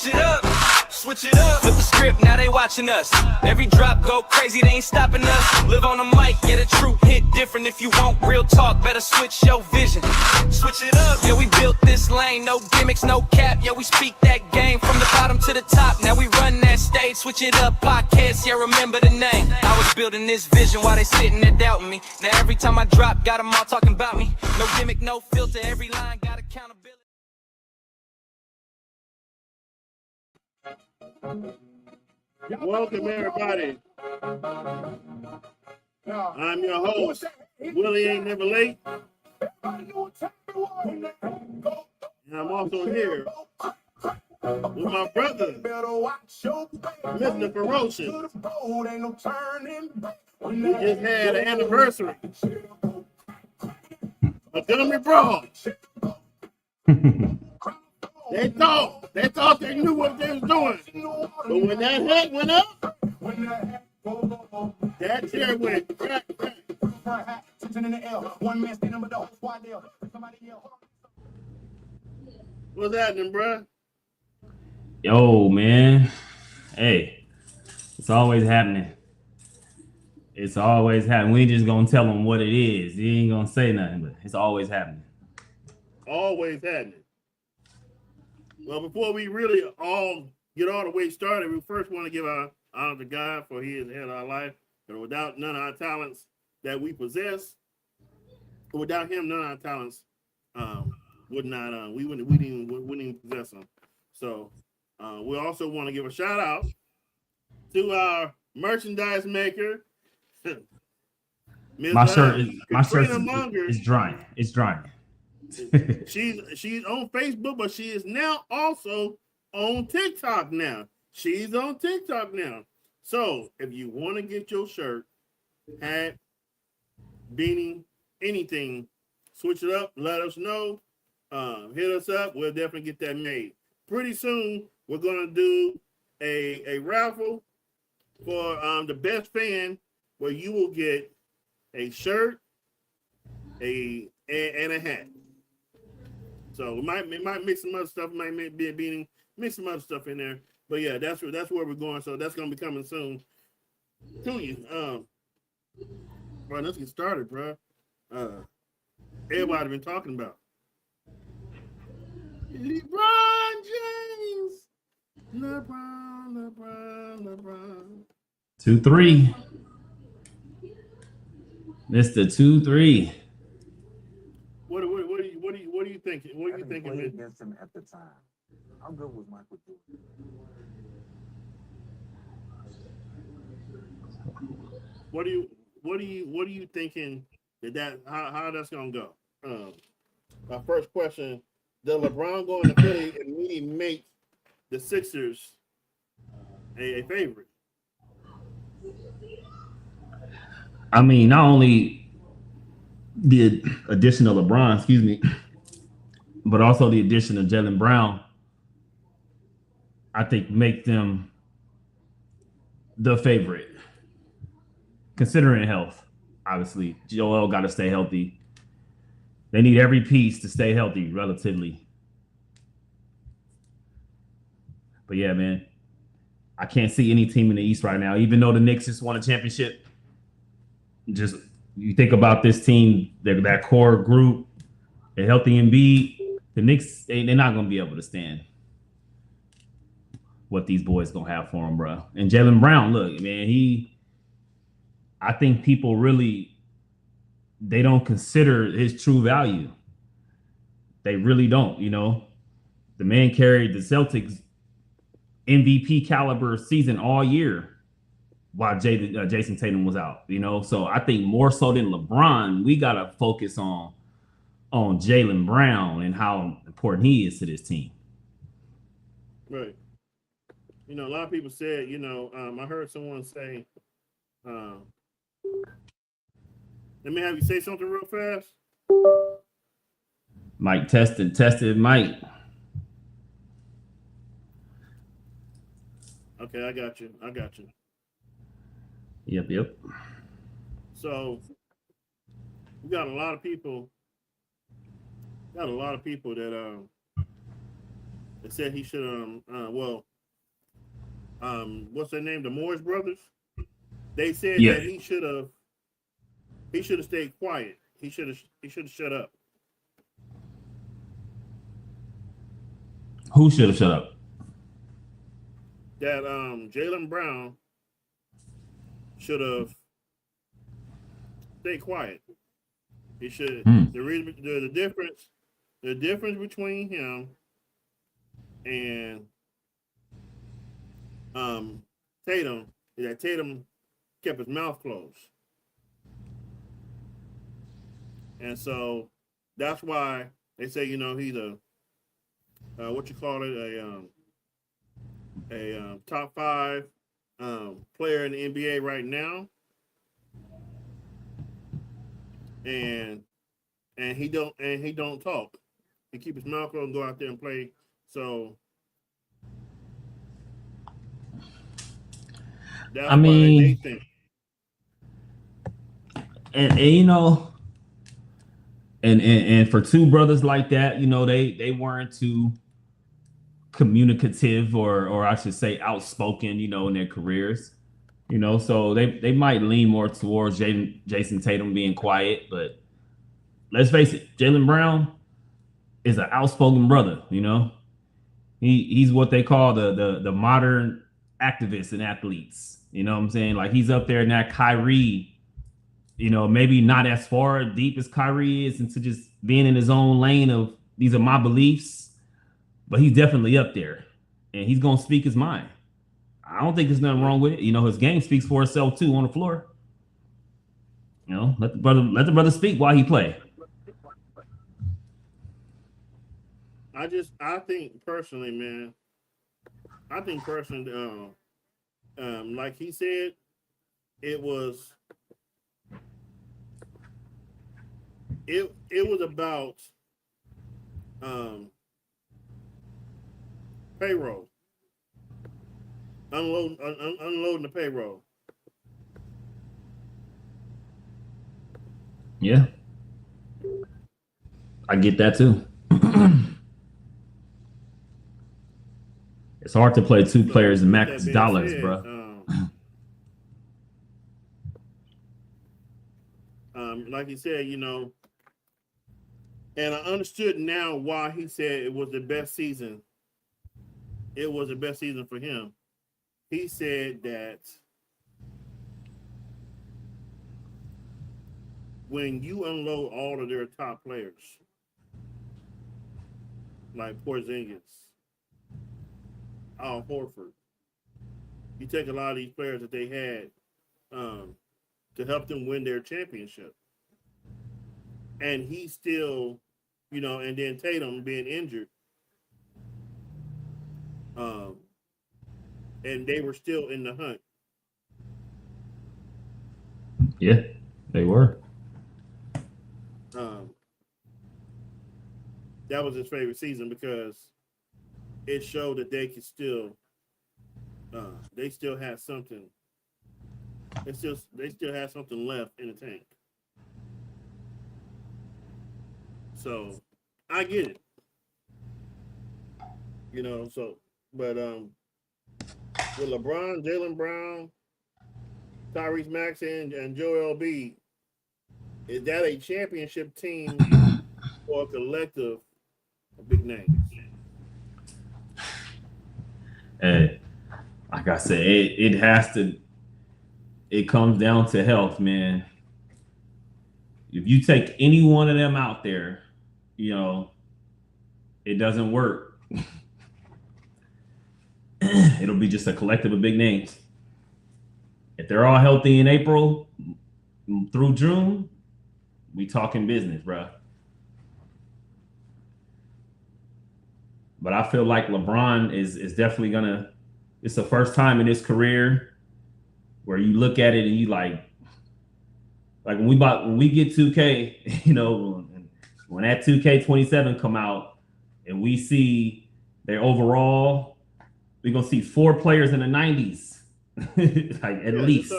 Switch it up. Switch it up. Flip the script, now they watching us. Every drop go crazy, they ain't stopping us. Live on the mic, get a true hit different. If you want real talk, better switch your vision. Switch it up. Yeah, we built this lane, no gimmicks, no cap. Yeah, we speak that game from the bottom to the top. Now we run that stage, switch it up, podcast, yeah, remember the name. I was building this vision while they sitting there doubting me. Now every time I drop, got them all talking about me. No gimmick, no filter, every line got accountability. Welcome, everybody. I'm your host, Willie Ain't Never Late. And I'm also here with my brother, Mr. Ferocious. We just had an anniversary. Montgomery Brawl. They thought they knew what they was doing. But when that hat went up, that chair went crack, crack. What's happening, bruh? Yo, man. Hey, it's always happening. It's always happening. We ain't just gonna tell them what it is. He ain't gonna say nothing, but it's always happening. Always happening. Well, before we really all get all the way started, we first want to give our honor to God for He is the head of our life. And without none of our talents that we possess, without Him, none of our talents we wouldn't even possess them. So we also want to give a shout out to our merchandise maker. My shirt is drying. It's drying. She's on Facebook, but she is now also on TikTok now. She's on TikTok now. So if you want to get your shirt, hat, beanie, anything, switch it up, let us know. Hit us up. We'll definitely get that made. Pretty soon, we're going to do a raffle for the best fan, where you will get a shirt, and a hat. So we might mix some other stuff, might be a beanie, mix some other stuff in there. But yeah, that's where we're going. So that's gonna be coming soon to you. Bro, let's get started, bro. Everybody been talking about LeBron James. LeBron. 2-3. Mr. 2-3. What do you think? What are you thinking? Against him at the time. How good was Michael Jordan? What are you thinking how that's gonna go? My first question: does LeBron go into Philly and really make the Sixers a favorite? I mean, not only the addition of LeBron, but also the addition of Jaylen Brown, I think make them the favorite. Considering health, obviously, Joel got to stay healthy. They need every piece to stay healthy, relatively. But yeah, man, I can't see any team in the East right now, even though the Knicks just won a championship. Just you think about this team, that core group, a healthy Embiid, the Knicks, they're not going to be able to stand what these boys going to have for them, bro. And Jaylen Brown, look, man, I think people really, they don't consider his true value. They really don't, The man carried the Celtics MVP caliber season all year while Jason Tatum was out, So I think more so than LeBron, we got to focus on Jaylen Brown and how important he is to this team. Right. A lot of people said, I heard someone say, let me have you say something real fast. Mike tested Mike. Okay, I got you. Yep. So we got a lot of people that They said he should what's their name? The Morris brothers. They said Yeah. that he should have stayed quiet. He should have shut up. Who should have shut up? That Jaylen Brown should have stayed quiet. He should. The difference between him and Tatum is that Tatum kept his mouth closed, and so that's why they say he's a top 5 player in the NBA right now, and he don't talk. He keep his mouth closed and go out there and play. So that's why they think. And for two brothers like that, they weren't too communicative or I should say outspoken, in their careers, so they might lean more towards Jason Tatum being quiet. But let's face it, Jaylen Brown is an outspoken brother. He's what they call the modern activist in athletes. You know what I'm saying? Like, he's up there in that Kyrie, maybe not as far deep as Kyrie is into just being in his own lane of these are my beliefs, but he's definitely up there and he's going to speak his mind. I don't think there's nothing wrong with it. His game speaks for itself too on the floor. Let the brother speak while he play. I think personally, man, like he said, it was about payroll, unloading the payroll. Yeah, I get that too. It's hard to play two players and max dollars, bro. Like he said, and I understood now why he said it was the best season. It was the best season for him. He said that when you unload all of their top players, like Porzingis, Al Horford, you take a lot of these players that they had to help them win their championship. And he still, and then Tatum being injured. And they were still in the hunt. Yeah, they were. That was his favorite season because it showed that they could still, they still had something. They still had something left in the tank. So I get it. But with LeBron, Jaylen Brown, Tyrese Maxey, and Joel Embiid, is that a championship team or a collective of big names? Hey, like I said, it has to. It comes down to health, man. If you take any one of them out there, it doesn't work. It'll be just a collective of big names. If they're all healthy in April through June, we talking business, bro. But I feel like LeBron is definitely gonna. It's the first time in his career where you look at it and you like when we get 2K, when that 2K27 come out and we see their overall, we're gonna see 4 players in the 90s, at least.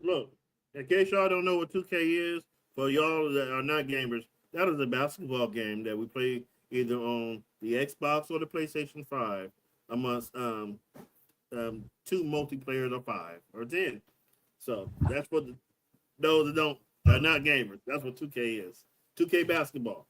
Look. In case y'all don't know what 2K is, for y'all that are not gamers, that is a basketball game that we play either on the Xbox or the PlayStation 5 amongst 2 multiplayers or 5 or 10. So that's what those that don't are not gamers. That's what 2K is. 2K basketball.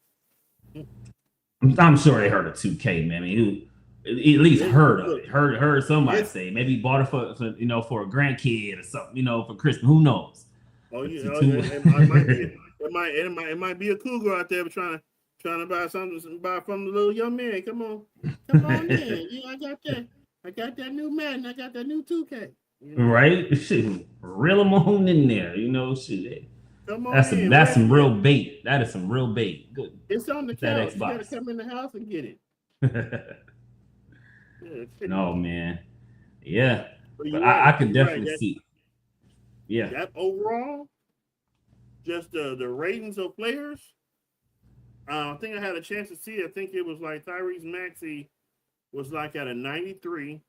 I'm sure they heard of 2K, man. I mean, at least heard of Look, it. Heard somebody it's- say maybe bought it for for a grandkid or something, for Christmas. Who knows? Oh, But you to- know, to- it might be a cougar out there trying to buy something buy from the little young man. Come on in. Yeah, I got that new Madden. I got that new 2K. You know? Right? Shit, reel them on in there. Shit. Come on That's in. that's some Where- real bait. That is some real bait. Good. It's on the that couch. You gotta Xbox. come in the house and get it. Yeah. No, man. Yeah, But but you're I right. could You're definitely right. see. Yeah, That overall, just the ratings of players. I think I had a chance to see it. I think it was like Tyrese Maxey was like at a 93.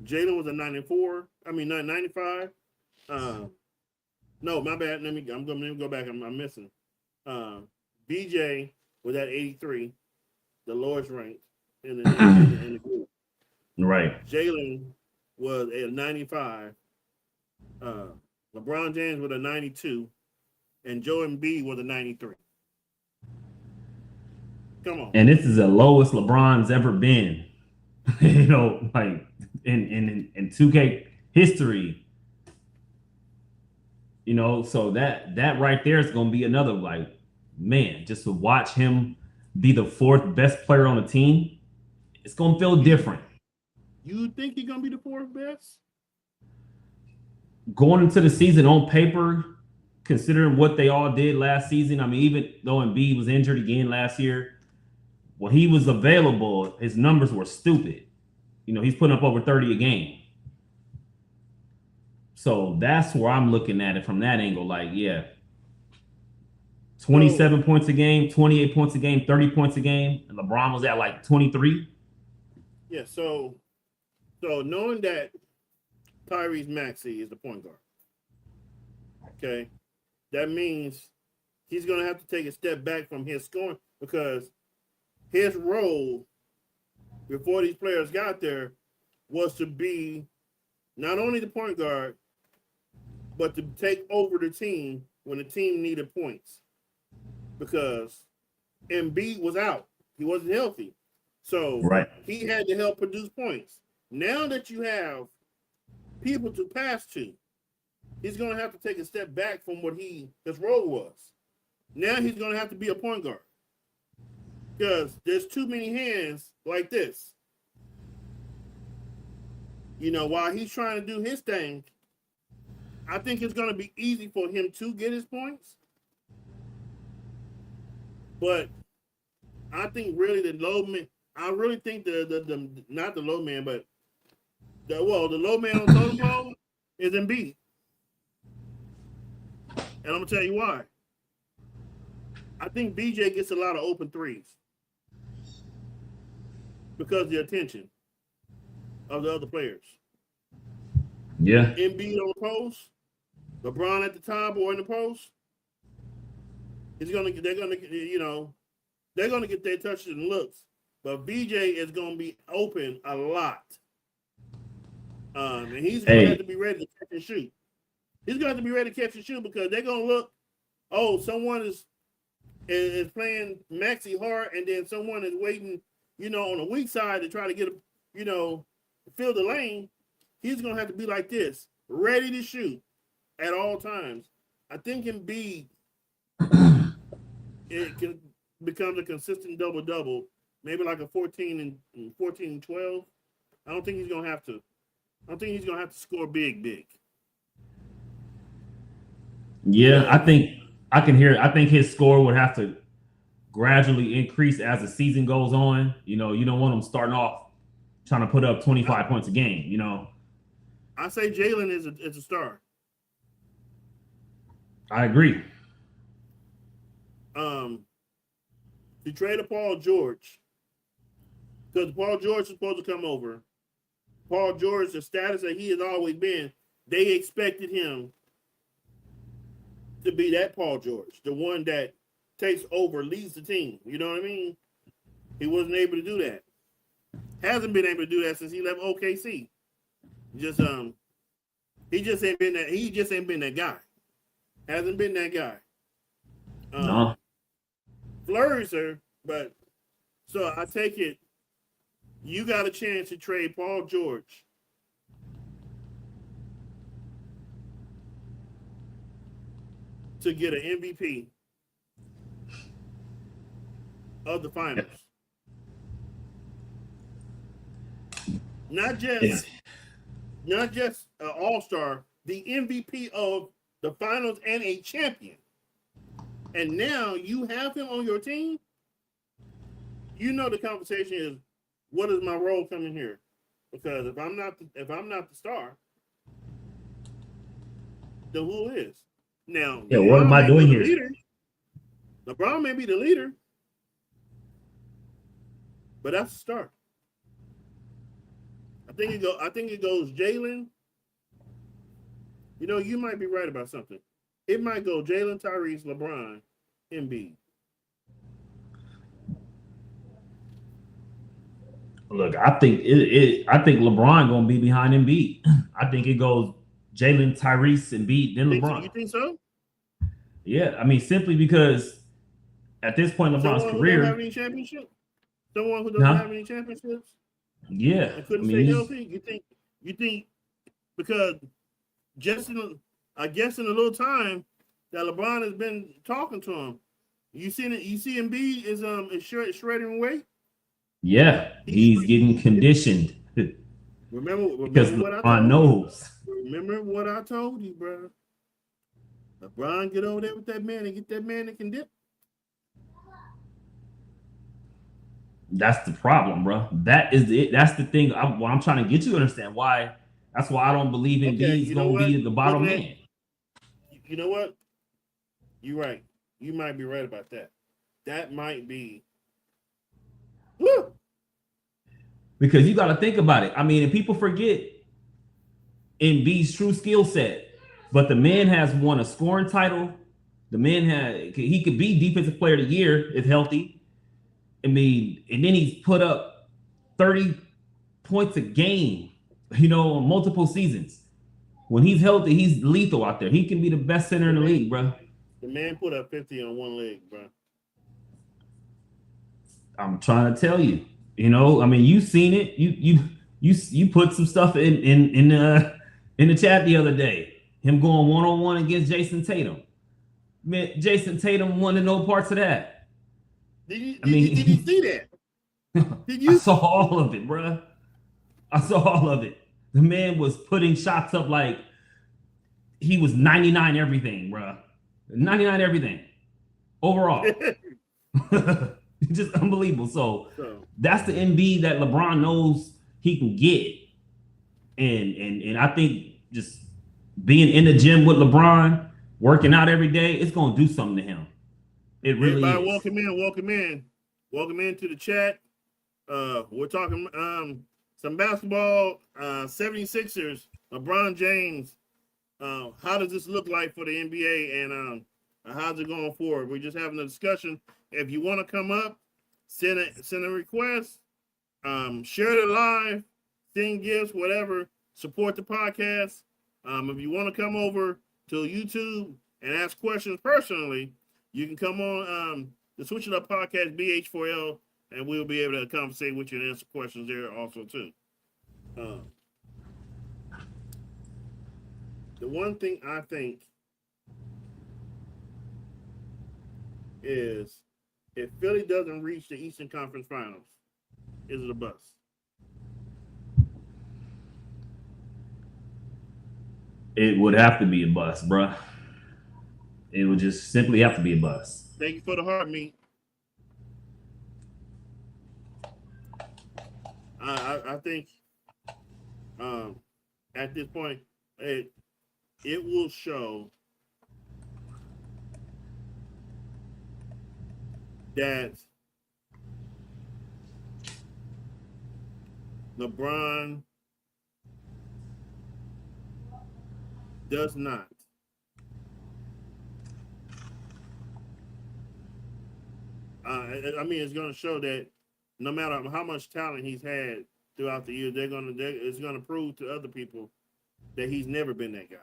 Jalen was a 94. I mean, 95. No, my bad. Let me go back. I'm missing. BJ was at 83, the lowest ranked in the group. right. Jalen was at 95. LeBron James was a 92, and Joel Embiid was a 93. Come on. And this is the lowest LeBron's ever been. Like in 2K history. So that right there is going to be another, like, man, just to watch him be the 4th best player on the team, it's going to feel different. You think he's gonna be the 4th best? Going into the season on paper, considering what they all did last season, I mean, even though Embiid was injured again last year, when he was available, his numbers were stupid. He's putting up over 30 a game. So that's where I'm looking at it from that angle. Like, yeah, 27 points a game, 28 points a game, 30 points a game. And LeBron was at like 23. Yeah. So knowing that Tyrese Maxey is the point guard, okay, that means he's gonna have to take a step back from his scoring because his role before these players got there was to be not only the point guard, but to take over the team when the team needed points. Because Embiid was out. He wasn't healthy. So Right. he had to help produce points. Now that you have people to pass to, he's going to have to take a step back from what his role was. Now he's going to have to be a point guard. Because there's too many hands like this. While he's trying to do his thing, I think it's going to be easy for him to get his points. But I think really the low man, I really think the not the low man, but the low man on totem pole is Embiid. And I'm going to tell you why. I think BJ gets a lot of open threes because of the attention of the other players. Yeah. Embiid on the post, LeBron at the top or in the post. They're gonna get their touches and looks, but BJ is gonna be open a lot, and he's gonna have to be ready to catch and shoot. He's gonna have to be ready to catch and shoot because they're gonna look. Oh, someone is playing Maxey hard, and then someone is waiting, on the weak side to try to get fill the lane. He's gonna have to be like this, ready to shoot at all times. I think Embiid it can become a consistent double-double, maybe like a 14 and 12. I don't think he's gonna have to. I don't think he's gonna have to score big. Yeah, I think I can hear. I think his score would have to gradually increase as the season goes on. You don't want him starting off trying to put up 25 points a game. I say Jalen is a star. I agree. To trade a Paul George, because Paul George is supposed to come over. Paul George, the status that he has always been, they expected him to be that Paul George, the one that takes over, leads the team. You know what I mean? He wasn't able to do that. Hasn't been able to do that since he left OKC. Just he just ain't been that. He just ain't been that guy. Hasn't been that guy. No. Flourisher, but so I take it. You got a chance to trade Paul George to get an MVP of the finals. Not just an all-star, the MVP of the finals and a champion. And now you have him on your team. You know the conversation is, what is my role coming here? Because if I'm not the star, then who is? Now, Yeah, what am I doing here? Leader. LeBron may be the leader, but that's the start. I think it goes Jalen. You know, you might be right about something. It might go Jalen, Tyrese, LeBron, Embiid. Look, I think I think LeBron gonna be behind Embiid. I think it goes Jalen, Tyrese, Embiid, then LeBron. You think so? Yeah, I mean, simply because at this point in LeBron's Someone career, who doesn't have any championship? Someone who doesn't have any championships? yeah, And couldn't stay healthy? You think because just I guess in a little time that LeBron has been talking to him, you see Embiid is shredding weight? yeah, he's getting conditioned. Remember because what I LeBron told knows. you? Remember what I told you, bro. LeBron, get over there with that man and get that man that can dip. That's the problem, bro. That is it. That's the thing. I'm trying to get you to understand why. That's why I don't believe Embiid's gonna be the bottom man. You know what? You're right. You might be right about that. That might be. Woo! Because you got to think about it. I mean, and people forget Embiid's true skill set, but the man has won a scoring title. The man he could be defensive player of the year if healthy. I mean, and then he's put up 30 points a game, you know, on multiple seasons. When he's healthy, he's lethal out there. He can be the best center in the league, bro. The man put up 50 on one leg, bro. I'm trying to tell you. You know, I mean, you've seen it. You put some stuff in the chat the other day. Him going one-on-one against Jason Tatum. Man, Jason Tatum wanted no parts of that. Did you see that? Did you? I saw all of it, bro. I saw all of it. The man was putting shots up like he was 99 everything, bro. 99 everything overall. Just unbelievable. So that's the Embiid that LeBron knows he can get, and I think just being in the gym with LeBron, working out every day, it's gonna do something to him. It really is. Welcome in to the chat. We're talking some basketball. 76ers, LeBron James. How does this look like for the NBA, and how's it going forward? We're just having a discussion. If you want to come up, send a request, share it live, send gifts, whatever. Support the podcast. If you want to come over to YouTube and ask questions personally, you can come on the Switch It Up Podcast, BH4L, and we'll be able to conversate with you and answer questions there also too. The one thing I think is if Philly doesn't reach the Eastern Conference Finals, is it a bust? It would have to be a bust, bruh. It would just simply have to be a bust. Thank you for the heart, meat. I think at this point it will show that LeBron does not I mean, it's going to show that no matter how much talent he's had throughout the years, it's gonna prove to other people that he's never been that guy.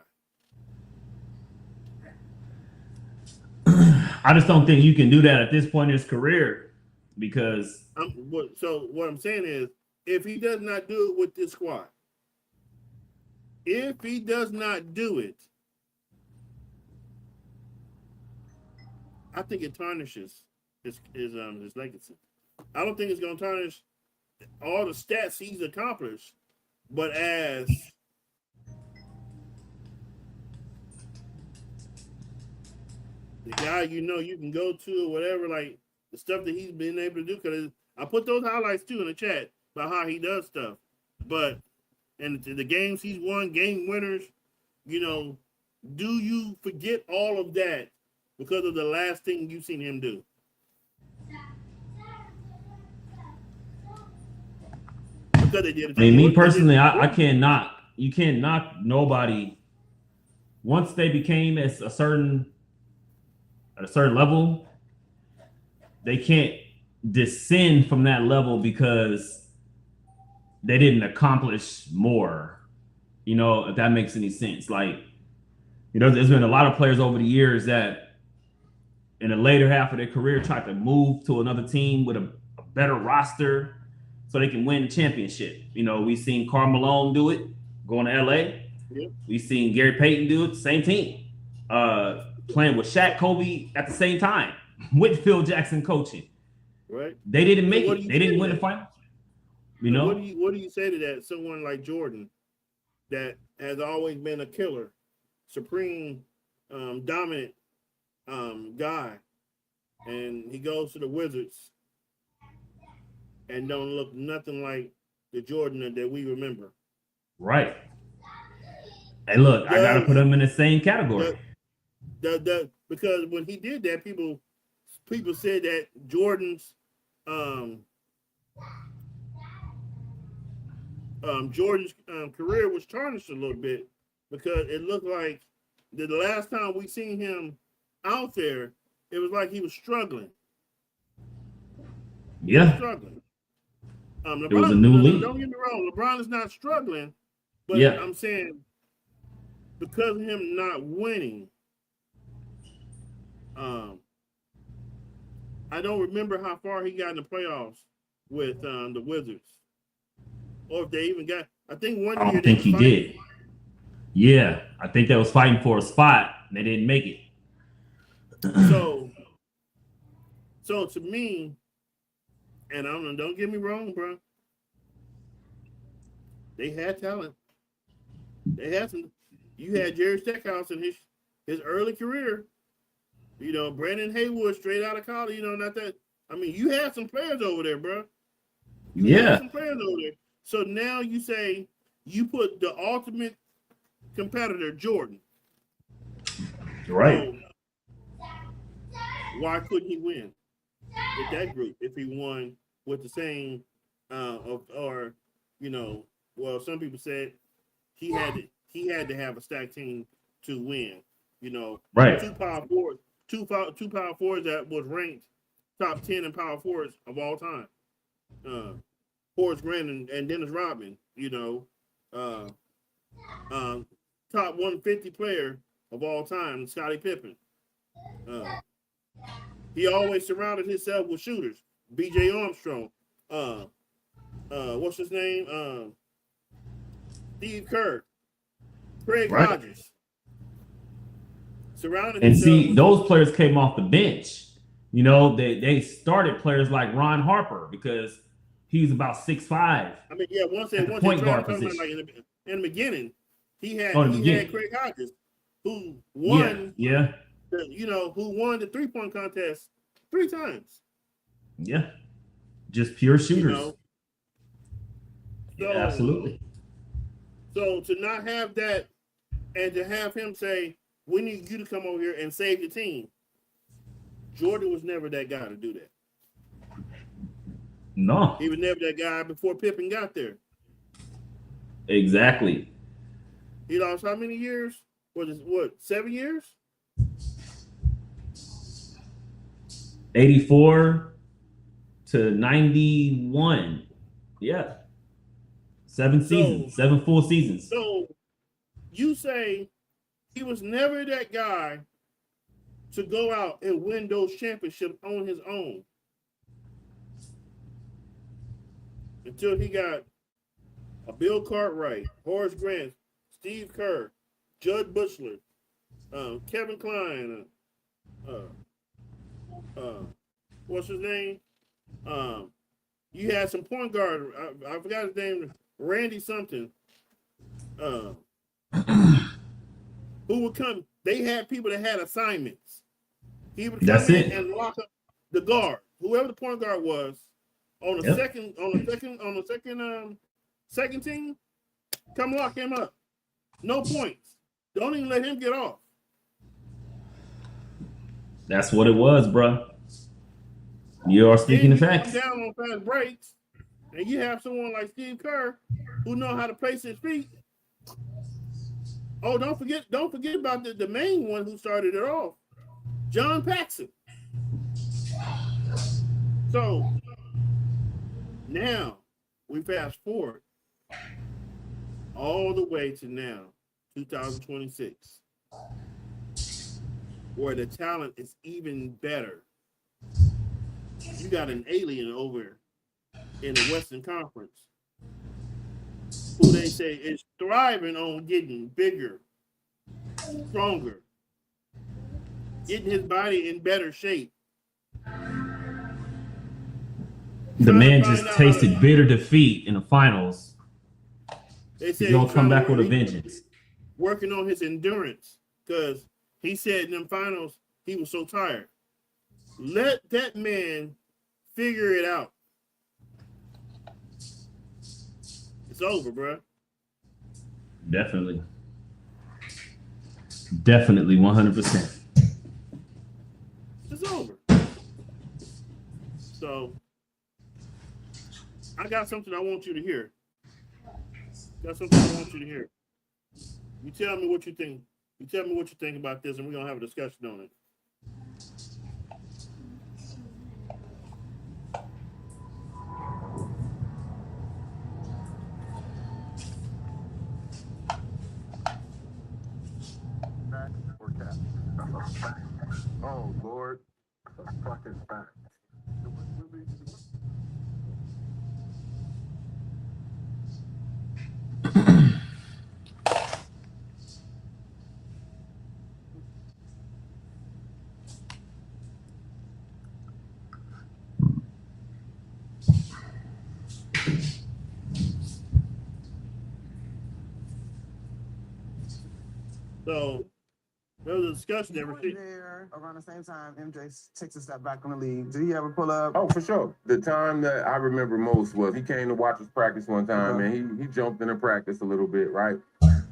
I just don't think you can do that at this point in his career because What I'm saying is, if he does not do it with this squad, if he does not do it, I think it tarnishes his legacy. I don't think it's going to tarnish all the stats he's accomplished, but as the guy you can go to or whatever, like the stuff that he's been able to do. Because I put those highlights too in the chat about how he does stuff, and the games he's won, game winners, do you forget all of that because of the last thing you've seen him do? Because they did it. I mean, me personally, I can't knock. You can't knock nobody. Once they became at a certain level, they can't descend from that level because they didn't accomplish more. If that makes any sense. Like, there's been a lot of players over the years that in the later half of their career tried to move to another team with a better roster so they can win the championship. We've seen Karl Malone do it, going to LA. Yep. We've seen Gary Payton do it, same team. Playing with Shaq, Kobe at the same time, with Phil Jackson coaching. Right. They didn't make it. They didn't win the final. What do you say to that? Someone like Jordan that has always been a killer, supreme, dominant guy, and he goes to the Wizards and don't look nothing like the Jordan that we remember. Right. Hey, look, I gotta put him in the same category. Because when he did that, people said that Jordan's career was tarnished a little bit because it looked like the last time we seen him out there, it was like he was struggling. Yeah. Struggling. It was a new league. Don't get me wrong, LeBron is not struggling, but yeah. I'm saying because of him not winning, I don't remember how far he got in the playoffs with the Wizards, or if they even got. I think one year. I don't think he did. Yeah, I think they was fighting for a spot and they didn't make it. So to me, and don't get me wrong, bro. They had talent. They had some. You had Jerry Stackhouse in his early career. Brandon Haywood straight out of college. Not that. I mean, you had some players over there, bro. You had some players over there. So now you say you put the ultimate competitor, Jordan. Right. So why couldn't he win with that group if he won with the same well, some people said he had to have a stacked team to win. Right. Two power forwards that was ranked top 10 in power forwards of all time. Horace Grant and Dennis Rodman, top 150 player of all time, Scottie Pippen. He always surrounded himself with shooters. B.J. Armstrong. What's his name? Steve Kerr. Craig Hodges. Surrounded and himself. See, those players came off the bench. They started players like Ron Harper because he's about 6'5". I mean, yeah, once they point guard position. Like in the beginning, he had Craig Hodges, who won. Yeah. Who won the 3-point contest 3 times. Yeah. Just pure shooters. So, absolutely. So to not have that and to have him say, we need you to come over here and save the team. Jordan was never that guy to do that. No. He was never that guy before Pippen got there. Exactly. He lost how many years? 7 years? 84 to 91. Yeah. 7 seasons, 7 full seasons. So you say he was never that guy to go out and win those championships on his own until he got a Bill Cartwright, Horace Grant, Steve Kerr, Judd Bushler, Kevin Kline, what's his name? You had some point guard. I forgot his name. Randy something. Who would come? They had people that had assignments. He would come in and lock up the guard, whoever the point guard was, on the second team. Come lock him up. No points. Don't even let him get off. That's what it was, bro. You are speaking the facts. Come down on fast breaks, and you have someone like Steve Kerr who know how to place his feet. Oh, don't forget about the main one who started it off, John Paxson. So now we fast forward all the way to now, 2026, where the talent is even better. You got an alien over in the Western Conference who they say is thriving on getting bigger, stronger, getting his body in better shape. The man just tasted bitter defeat in the finals. They say he's gonna come back with a vengeance. Working on his endurance, because he said in them finals he was so tired. Let that man figure it out. It's over, bro. Definitely. 100%. It's over. So I got something I want you to hear. You tell me what you think. You tell me what you think about this, and we're gonna have a discussion on it. Back or cap? Oh Lord, the fucking back. So there was a discussion there. There around the same time, MJ takes a step back on the league. Did he ever pull up? Oh, for sure. The time that I remember most was he came to watch us practice one time, and he jumped into practice a little bit, right?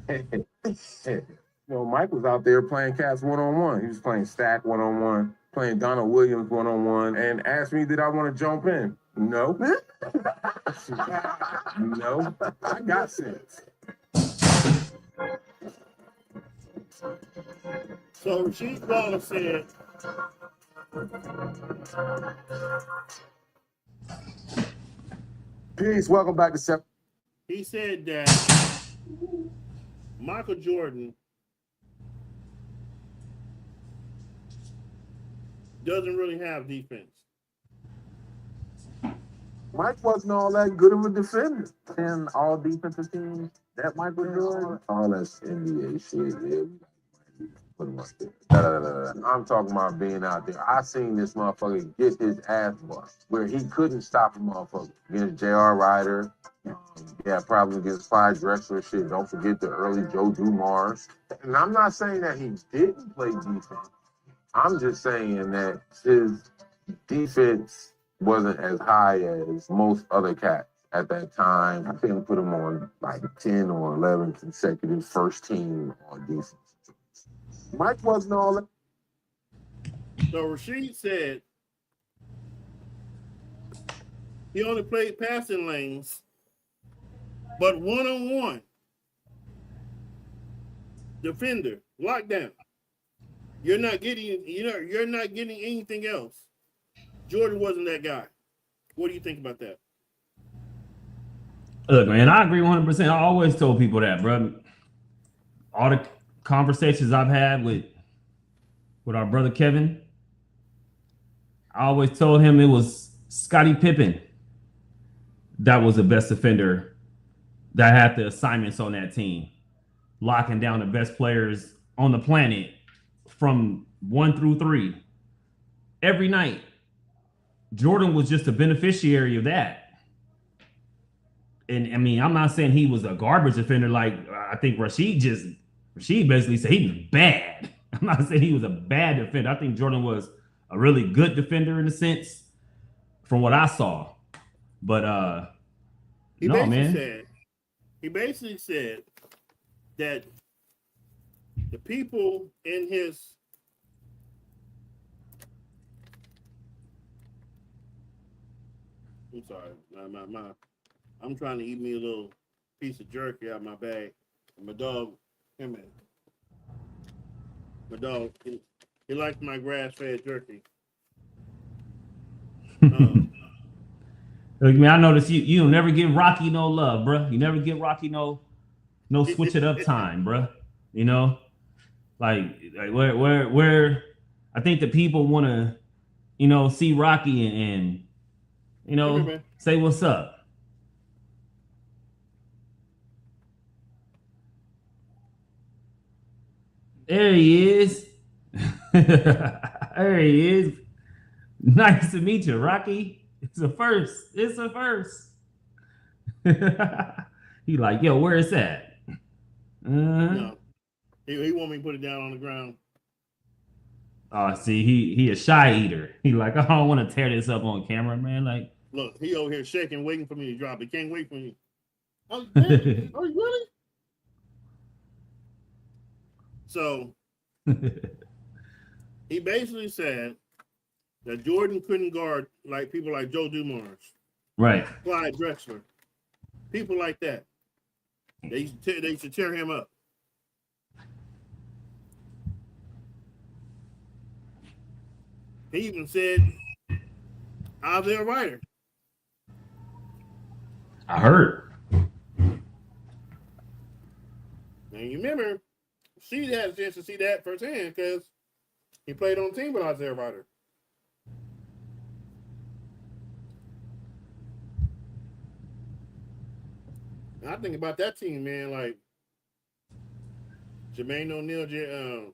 Mike was out there playing cats one-on-one. He was playing Stack one-on-one, playing Donald Williams one-on-one, and asked me, did I want to jump in? No. No. I got sense. So Rasheed Wallace said, Peace. Welcome back to Sep. he said that Michael Jordan doesn't really have defense. Mike wasn't all that good of a defender. In all defensive teams, that Michael Jordan. All that's NBA shit, man. Put him up there. I'm talking about being out there. I seen this motherfucker get his ass bust where he couldn't stop a motherfucker. Against J.R. Ryder. Yeah, probably against Clyde Drexler shit. Don't forget the early Joe Dumars. And I'm not saying that he didn't play defense. I'm just saying that his defense wasn't as high as most other cats at that time. I couldn't put him on like 10 or 11 consecutive first team on defense. Mike wasn't all that. So Rasheed said he only played passing lanes, but one-on-one defender, lockdown. You're not getting anything else. Jordan wasn't that guy. What do you think about that? Look, man, I agree 100%. I always told people that, bro. All the conversations I've had with our brother Kevin, I always told him it was Scottie Pippen that was the best defender that had the assignments on that team, locking down the best players on the planet from 1 through 3 every night. Jordan was just a beneficiary of that. And I mean, I'm not saying he was a garbage defender. Like I think Rashid basically said he was bad. I'm not saying he was a bad defender. I think Jordan was a really good defender in a sense from what I saw. But He no, man. basically said that the people in his I'm sorry, I'm trying to eat me a little piece of jerky out of my bag. And my dog, come here. My dog, he likes my grass-fed jerky. Look, man, I noticed you don't never give Rocky no love, bro. You never give Rocky no switch it up time, bro. You know, like where I think the people want to, see Rocky and say what's up. There he is. There he is. Nice to meet you, Rocky. It's a first. He like, yo, where is that? No, he want me to put it down on the ground. Oh, see, he a shy eater. He like, I don't want to tear this up on camera, man. Like, look, he over here shaking, waiting for me to drop. He can't wait for me. Oh, man, are you really? So he basically said that Jordan couldn't guard like people like Joe Dumars, right? Clyde Drexler, people like that. They used to tear him up. He even said Isaiah Ryder. I heard. And you remember, she had a chance to see that firsthand because he played on the team with Isaiah Ryder. And I think about that team, man, like Jermaine O'Neal,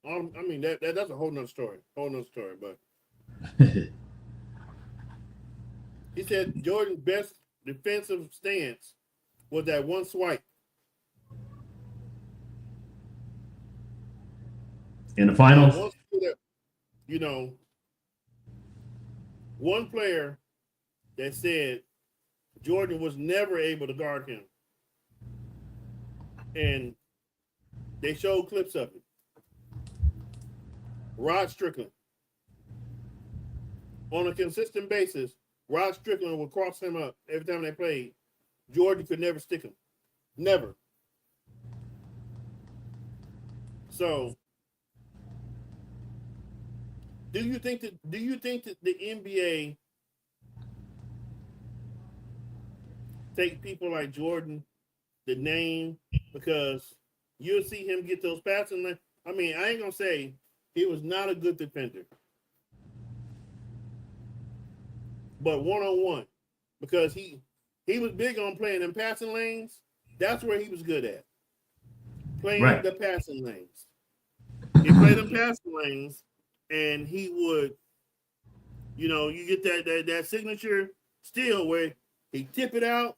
I mean, that's a whole nother story. But he said Jordan's best defensive stance was that one swipe. In the finals? One player that said Jordan was never able to guard him. And they showed clips of it. Rod Strickland. On a consistent basis, Rod Strickland would cross him up every time they played. Jordan could never stick him. Never. So, do you think that the NBA take people like Jordan, the name, because you'll see him get those passing? I mean, I ain't gonna say he was not a good defender, but one-on-one, because he was big on playing in passing lanes. That's where he was good at, playing the passing lanes. He played in passing lanes, and he would, you get that signature steal where he tip it out,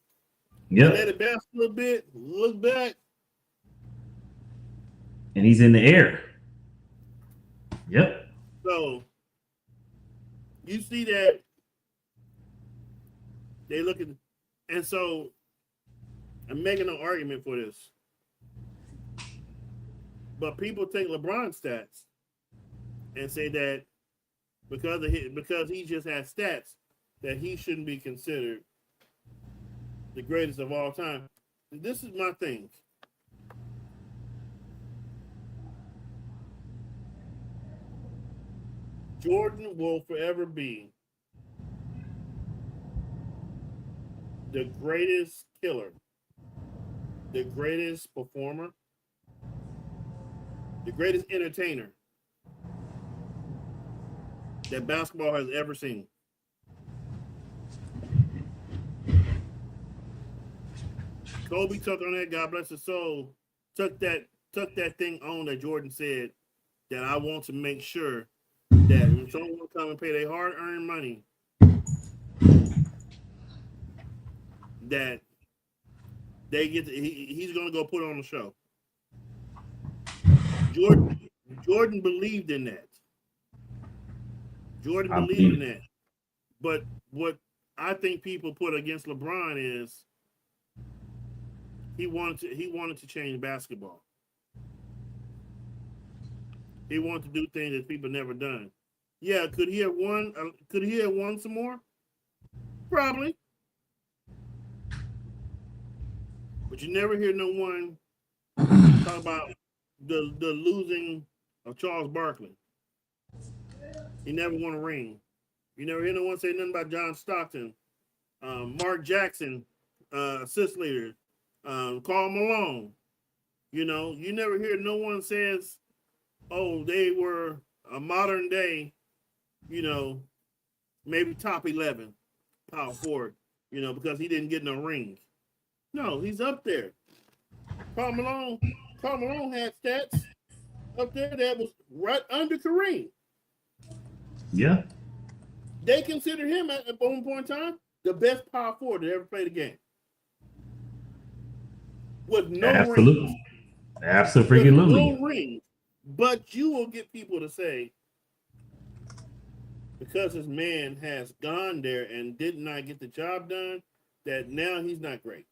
let it bounce a little bit, look back, and he's in the air. Yep. So you see that they look at, and so I'm making an argument for this, but people take LeBron stats and say that because he just has stats that he shouldn't be considered the greatest of all time. This is my thing. Jordan will forever be the greatest killer, the greatest performer, the greatest entertainer that basketball has ever seen. Kobe took on that, God bless his soul, took that thing on that Jordan said that I want to make sure that when someone come and pay their hard-earned money, that they get he's going to go put on the show. Jordan believed in that. Jordan believed in that. But what I think people put against LeBron is he wanted to change basketball. He wanted to do things that people never done. Yeah, could he have won? Could he have won some more? Probably. But you never hear no one talk about the losing of Charles Barkley. He never won a ring. You never hear no one say nothing about John Stockton, Mark Jackson, assist leader, Karl Malone. You know, you never hear no one says, oh, they were a modern day, you know, maybe top 11 power forward, you know, because he didn't get no ring. No, he's up there. Karl Malone had stats up there that was right under Kareem. Yeah. They consider him at one point in time the best power forward that ever played the game. With no Absolutely. rings. Absolutely. No rings. But you will get people to say, because this man has gone there and did not get the job done, that now he's not great.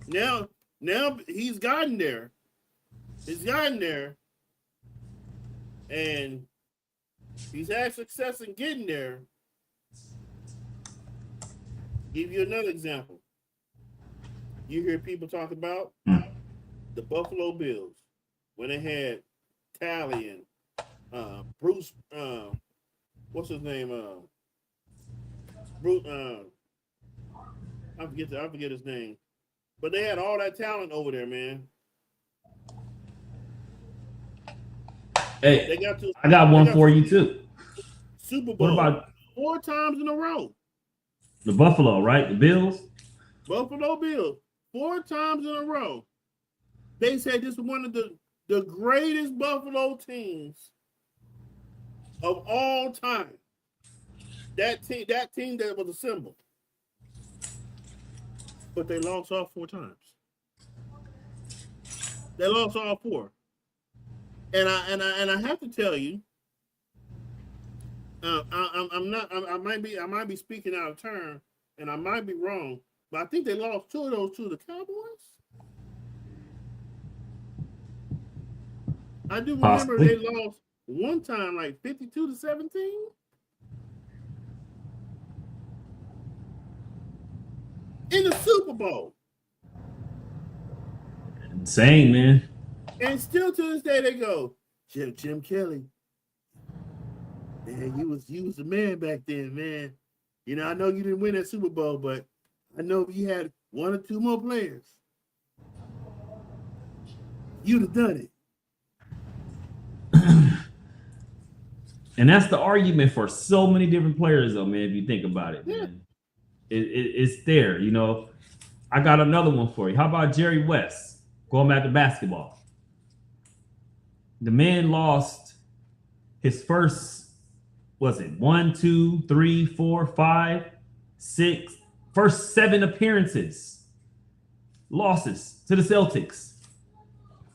Now he's gotten there. He's gotten there. And he's had success in getting there. Give you another example. You hear people talk about the Buffalo Bills when they had Talley and Bruce, what's his name? Bruce, I forget his name. But they had all that talent over there, man. Hey, I got one for you too. Super Bowl. What about 4 times in a row? the Buffalo, right? The Bills? Buffalo Bills. 4 times in a row. They said this is one of the greatest Buffalo teams of all time. That team that was assembled. But they lost all 4 times. They lost all 4. And I have to tell you, I might be speaking out of turn, and I might be wrong, but I think they lost 2 of those to the Cowboys. I do remember they lost one time like 52-17. In the Super Bowl. Insane, man. And still to this day they go, Jim Kelly. Man, you was the man back then, man. You know, I know you didn't win that Super Bowl, but I know if you had 1 or 2 more players, you'd have done it. And that's the argument for so many different players, though, man, if you think about it, man. It's there, you know. I got another one for you. How about Jerry West? Going back to basketball. The man lost his first, was it 1, 2, 3, 4, 5, 6, first 7 appearances. Losses to the Celtics.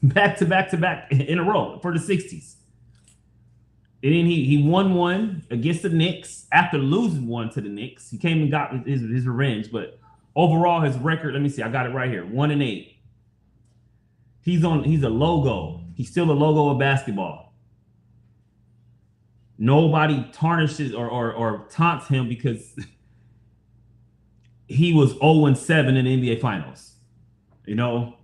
Back to back in a row for the 60s. And then he won one against the Knicks after losing one to the Knicks. He came and got his revenge, but overall his record, let me see, I got it right here, 1-8. He's a logo. He's still a logo of basketball. Nobody tarnishes or taunts him because he was 0-7 in the NBA Finals. You know?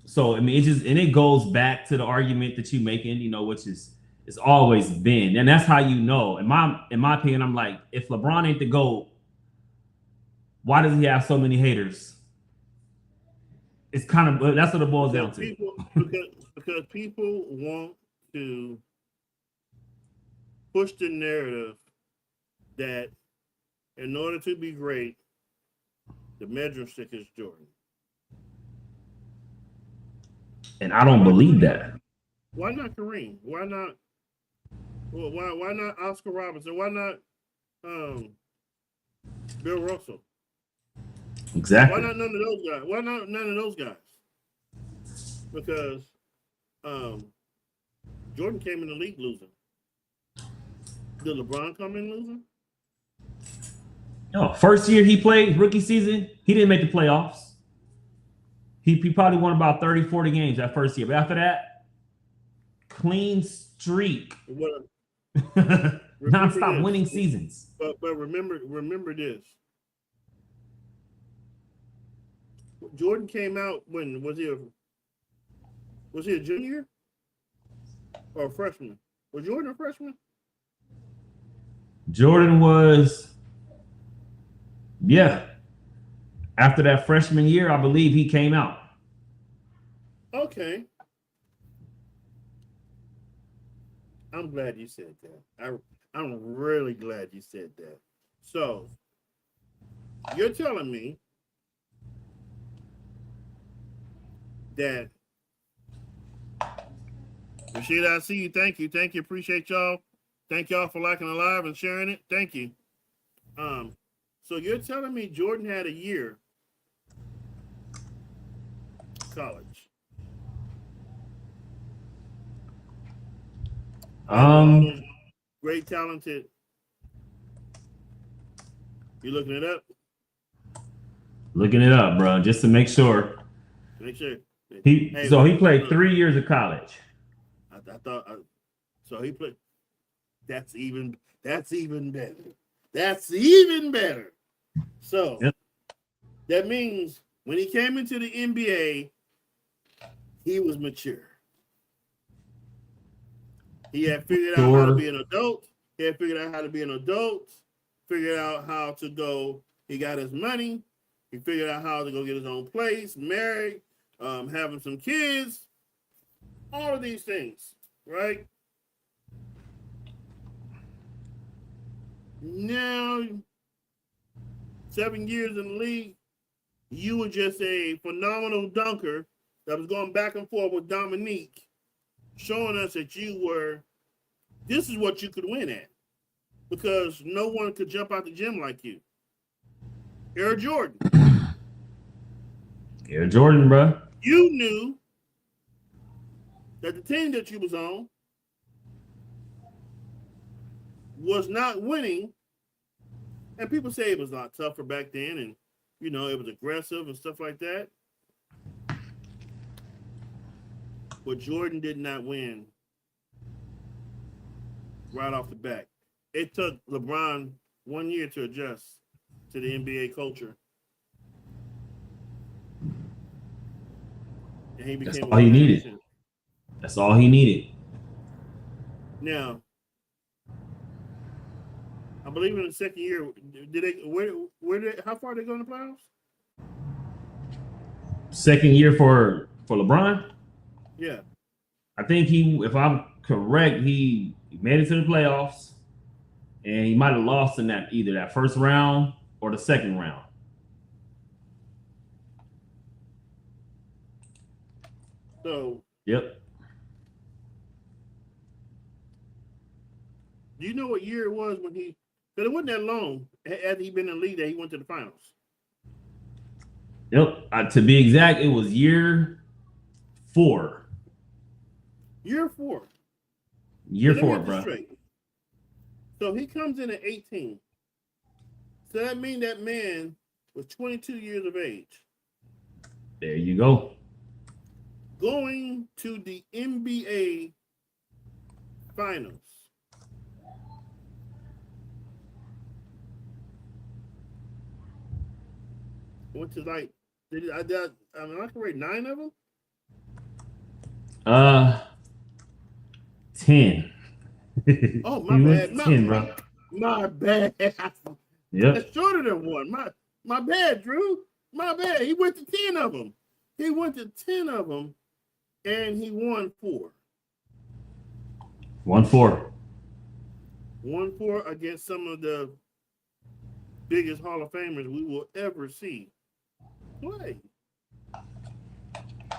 So I mean it goes back to the argument that you're making, you know, which is it's always been, and that's how you know. In my opinion, I'm like, if LeBron ain't the GOAT, why does he have so many haters? It's kind of that's what it boils down to. Because people want to push the narrative that in order to be great, the measuring stick is Jordan. And I don't believe that. Why not Kareem? Why not? Well, why not Oscar Robertson? Why not Bill Russell? Exactly. Why not none of those guys? Why not none of those guys? Because Jordan came in the league losing. Did LeBron come in losing? No, first year he played, rookie season, he didn't make the playoffs. He probably won about 30, 40 games that first year. But after that, clean streak. Non-stop winning seasons. But remember this. Jordan came out when was he a junior or a freshman? Was Jordan a freshman? Jordan was, yeah. After that freshman year, I believe he came out. Okay. I'm glad you said that. I'm really glad you said that. So you're telling me that Rashid, I see you. Thank you. Appreciate y'all. Thank y'all for liking the live and sharing it. Thank you. So you're telling me Jordan had a year college. Great talented. You looking it up? Looking it up, bro, just to make sure. Make sure. He played 3 years of college. I thought so. He played. That's even better. That's even better. So yep. That means when he came into the NBA, he was mature. He had figured out how to be an adult. Figured out how to go. He got his money. He figured out how to go get his own place, married, having some kids, all of these things, right? Now, 7 years in the league, you were just a phenomenal dunker that was going back and forth with Dominique, showing us that this is what you could win at, because no one could jump out the gym like you. Air Jordan. Air Jordan, bro. You knew that the team that you was on was not winning, and people say it was a lot tougher back then, and it was aggressive and stuff like that. But Jordan did not win right off the bat. It took LeBron 1 year to adjust to the NBA culture. And he became all he needed. That's all he needed. Now, I believe in the second year, how far did they go in the playoffs? Second year for LeBron? Yeah. I think if I'm correct, he made it to the playoffs, and he might have lost in either that first round or the second round. So, yep. Do you know what year it was when because it wasn't that long after he'd been in the league that he went to the finals? Yep. To be exact, it was year 4. Year 4. Year 4, bro. So he comes in at 18. So that means that man was 22 years of age. There you go. Going to the NBA Finals. Went to I can rate 9 of them? 10. Oh, my bad. 10, bro. My bad. Yep. That's shorter than 1. My bad, Drew. My bad. He went to 10 of them. He went to 10 of them, and he won 4. 1-4. 1-4 against some of the biggest Hall of Famers we will ever see play.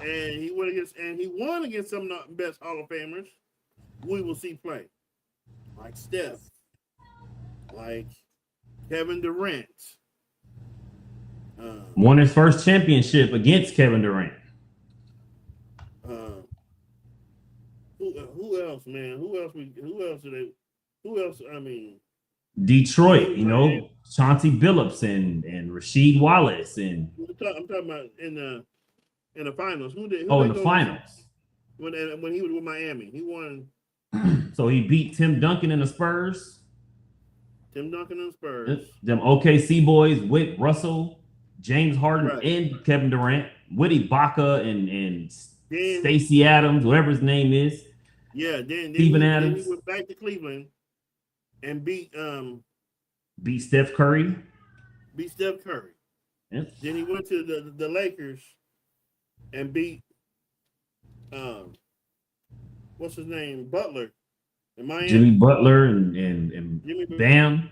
And he won against some of the best Hall of Famers we will see play. Like Steph, like Kevin Durant. Won his first championship against Kevin Durant. Who else, man? Who else? I mean, Detroit, you know, Chauncey Billups and Rasheed Wallace, and I'm talking about in the finals. Who in the finals when he was with Miami, he won. So he beat Tim Duncan and the Spurs. Tim Duncan and the Spurs. Them OKC boys with Russell, James Harden, Right. and Kevin Durant, Woody Baca and Stacey Adams, whatever his name is. Yeah, then Steven Adams. Adams. He went back to Cleveland and beat Steph Curry. Steph Curry. Yep. Then he went to the Lakers and beat what's his name? Butler in Miami. Jimmy Butler and Jimmy Butler. Bam.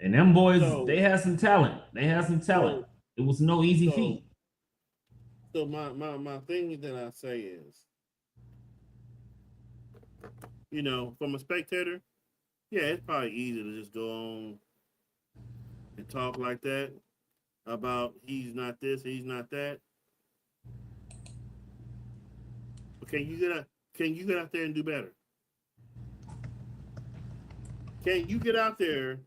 And them boys, So- they had some talent. It was no easy feat. So my thing that I say is, you know, from a spectator, yeah, it's probably easy to just go on and talk like that about he's not this, he's not that. But can you get out there and do better? Can you get out there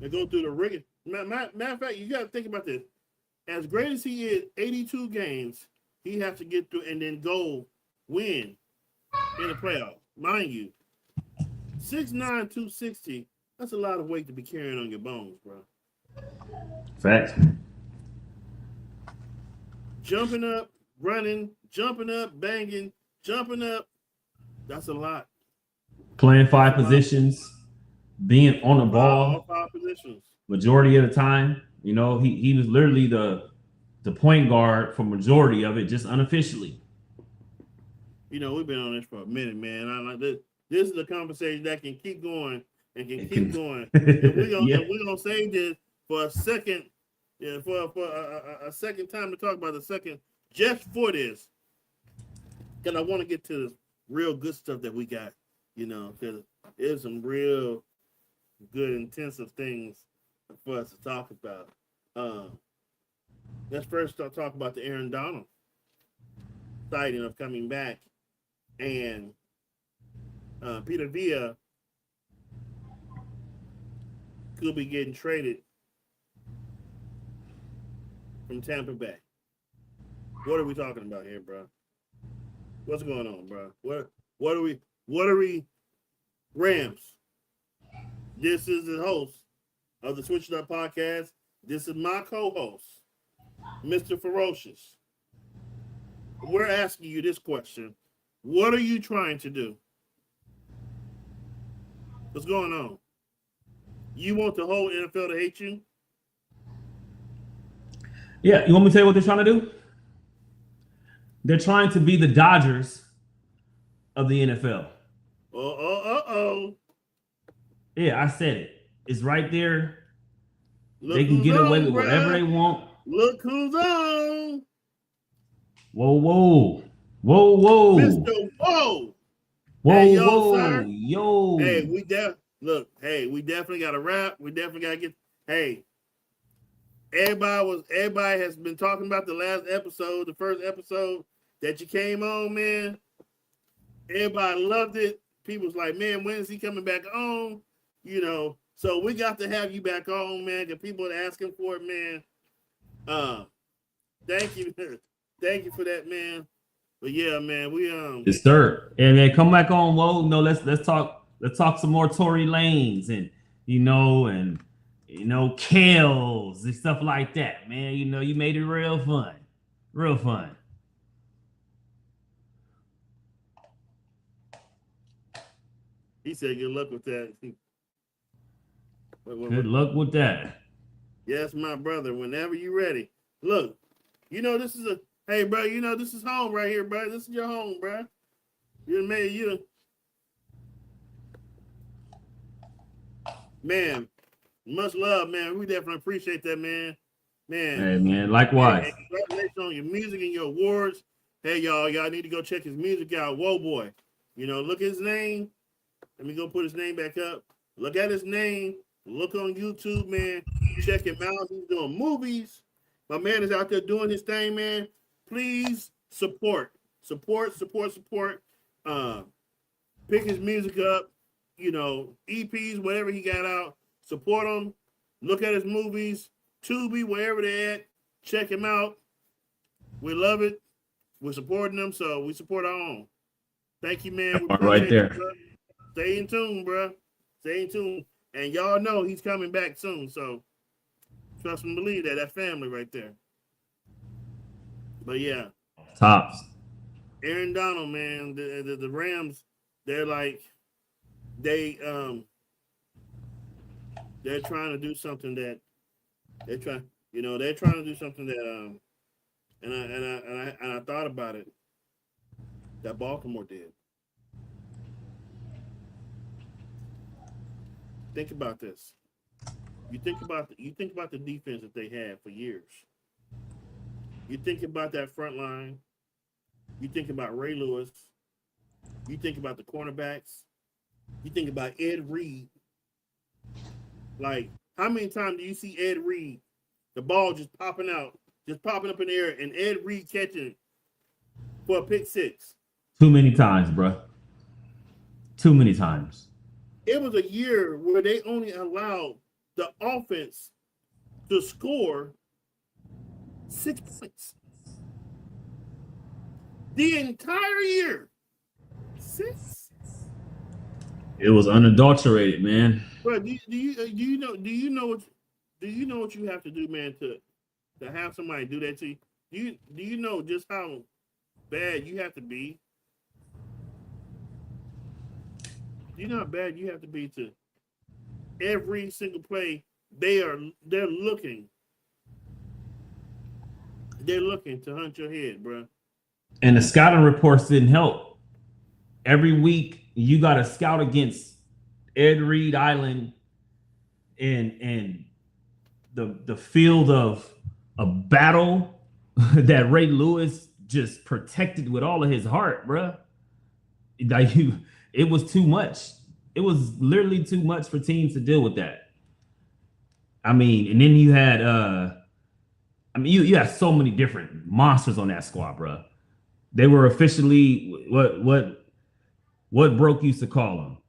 and go through the rigor? Matter of fact, you got to think about this. As great as he is, 82 games, he has to get through and then go win in the playoffs. Mind you, 6'9", 260, that's a lot of weight to be carrying on your bones, bro. Facts. Jumping up, running, jumping up, banging, jumping up, that's a lot. Playing 5 positions, being on the All ball 5 positions. majority of the time. You know, he was literally the point guard for majority of it, just unofficially. You know, we've been on this for a minute, man. I like this. This is a conversation that can keep going and can keep going. If we're gonna save this for a second, for a second time to talk about the second, just for this, because I want to get to the real good stuff that we got. You know, because there's some real good, intensive things for us to talk about. Let's first talk about the Aaron Donald sighting of coming back. And Peter Villa could be getting traded from Tampa Bay. What are we talking about here, bro? What's going on, bro? What are we Rams? This is the host of the Switch It Up podcast. This is my co-host, Mr. Ferocious. We're asking you this question. What are you trying to do? What's going on? You want the whole NFL to hate you? Yeah, you want me to tell you what they're trying to do? They're trying to be the Dodgers of the NFL. Oh. Yeah, I said it. It's right there. Look They can who's get away on, with whatever bruh. they want. Look who's on. Whoa. Mr. Whoa. Whoa, Hey, yo, whoa, sir. yo. Hey, we definitely got to rap. We definitely got to get. Hey, everybody has been talking about the last episode, the first episode that you came on, man. Everybody loved it. People's like, man, when is he coming back on? You know, so we got to have you back on, man. Because people are asking for it, man. Thank you for that, man. But yeah, man, we Yes, sir. And then come back on. Whoa, no, let's talk some more Tory Lanes and Kales and stuff like that, man. You know, you made it real fun. He said, good luck with that. Good luck with that. Yes, my brother. Whenever you ready. Look, this is hey, bro. This is home right here, bro. This is your home, bro. You made you. Man, much love, man. We definitely appreciate that, man. Man. Hey, man. Likewise. Hey, congratulations on your music and your awards. Hey, y'all need to go check his music out. Whoa, boy. Look at his name. Let me go put his name back up. Look at his name. Look on YouTube, man. Check him out. He's doing movies. My man is out there doing his thing, man. Please support. Pick his music up. EPs, whatever he got out. Support him. Look at his movies. Tubi, wherever they're at. Check him out. We love it. We're supporting them, so we support our own. Thank you, man. Right there. Stay in tune, bro. Stay in tune. And y'all know he's coming back soon, so trust and believe that. That family right there. But yeah. Tops. Aaron Donald, man, the Rams, they're trying to do something that and I thought about it that Baltimore did. Think about this. You think about the defense that they had for years. You think about that front line. You think about Ray Lewis. You think about the cornerbacks. You think about Ed Reed. Like, how many times do you see Ed Reed, the ball just popping up in the air, and Ed Reed catching it for a pick six? Too many times, bro. Too many times. It was a year where they only allowed the offense to score 6 points. The entire year. 6. It was unadulterated, man. But do you know what you have to do, man, to have somebody do that to you? Do you know just how bad you have to be? Do you know how bad you have to be to every single play? They're looking to hunt your head, bro. And the scouting reports didn't help. Every week you got to scout against Ed Reed Island and the field of a battle that Ray Lewis just protected with all of his heart, bro. It was too much. It was literally too much for teams to deal with that. I mean, and then you had you had so many different monsters on that squad, bro. They were officially what Broke used to call them.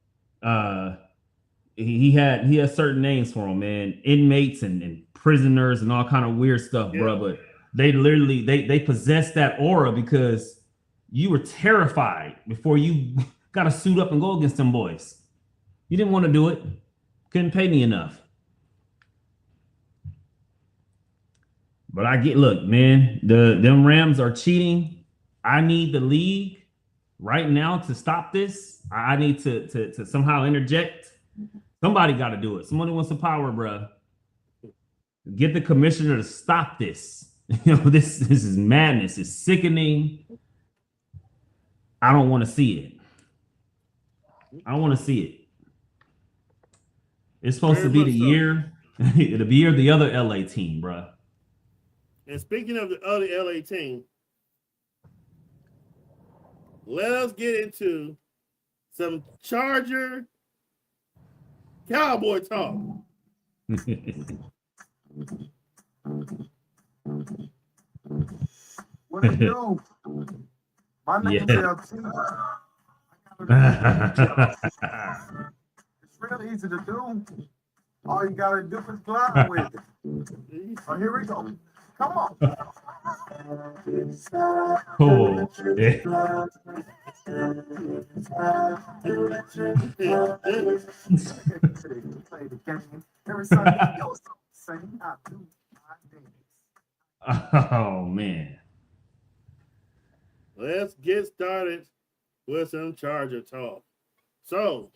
He had certain names for them, man. Inmates and prisoners and all kind of weird stuff, bro. But they literally they possessed that aura because you were terrified before you got to suit up and go against them boys. You didn't want to do it. Couldn't pay me enough. But look, man, them Rams are cheating. I need the league right now to stop this. I need to somehow interject. Somebody got to do it. Somebody wants the power, bro. Get the commissioner to stop this. This is madness. It's sickening. I don't want to see it. I don't want to see it. It's supposed to be the year of the other LA team, bro. And speaking of the other LA team, let us get into some Charger Cowboy talk. What it do? My name is LT. It's real easy to do. All you gotta do is glide with it. Oh, here we go. Come on. Cool. Play the game. Every Sunday, yo, sing I do my dance. Oh man. Let's get started with some Charger talk. So,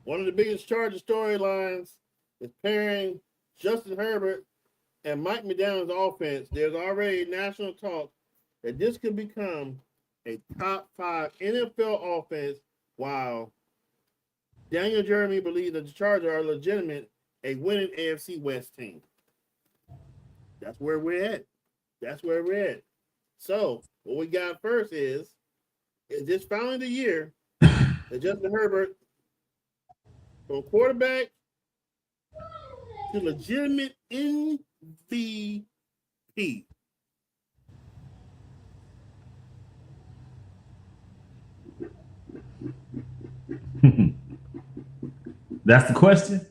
one of the biggest Charger storylines is pairing Justin Herbert and Mike McDaniel's offense, there's already national talk that this could become a top 5 NFL offense, while Daniel Jeremy believes that the Chargers are legitimate, a winning AFC West team. That's where we're at. That's where we're at. So what we got first is this finally the year that Justin Herbert, from quarterback to legitimate MVP. That's the question.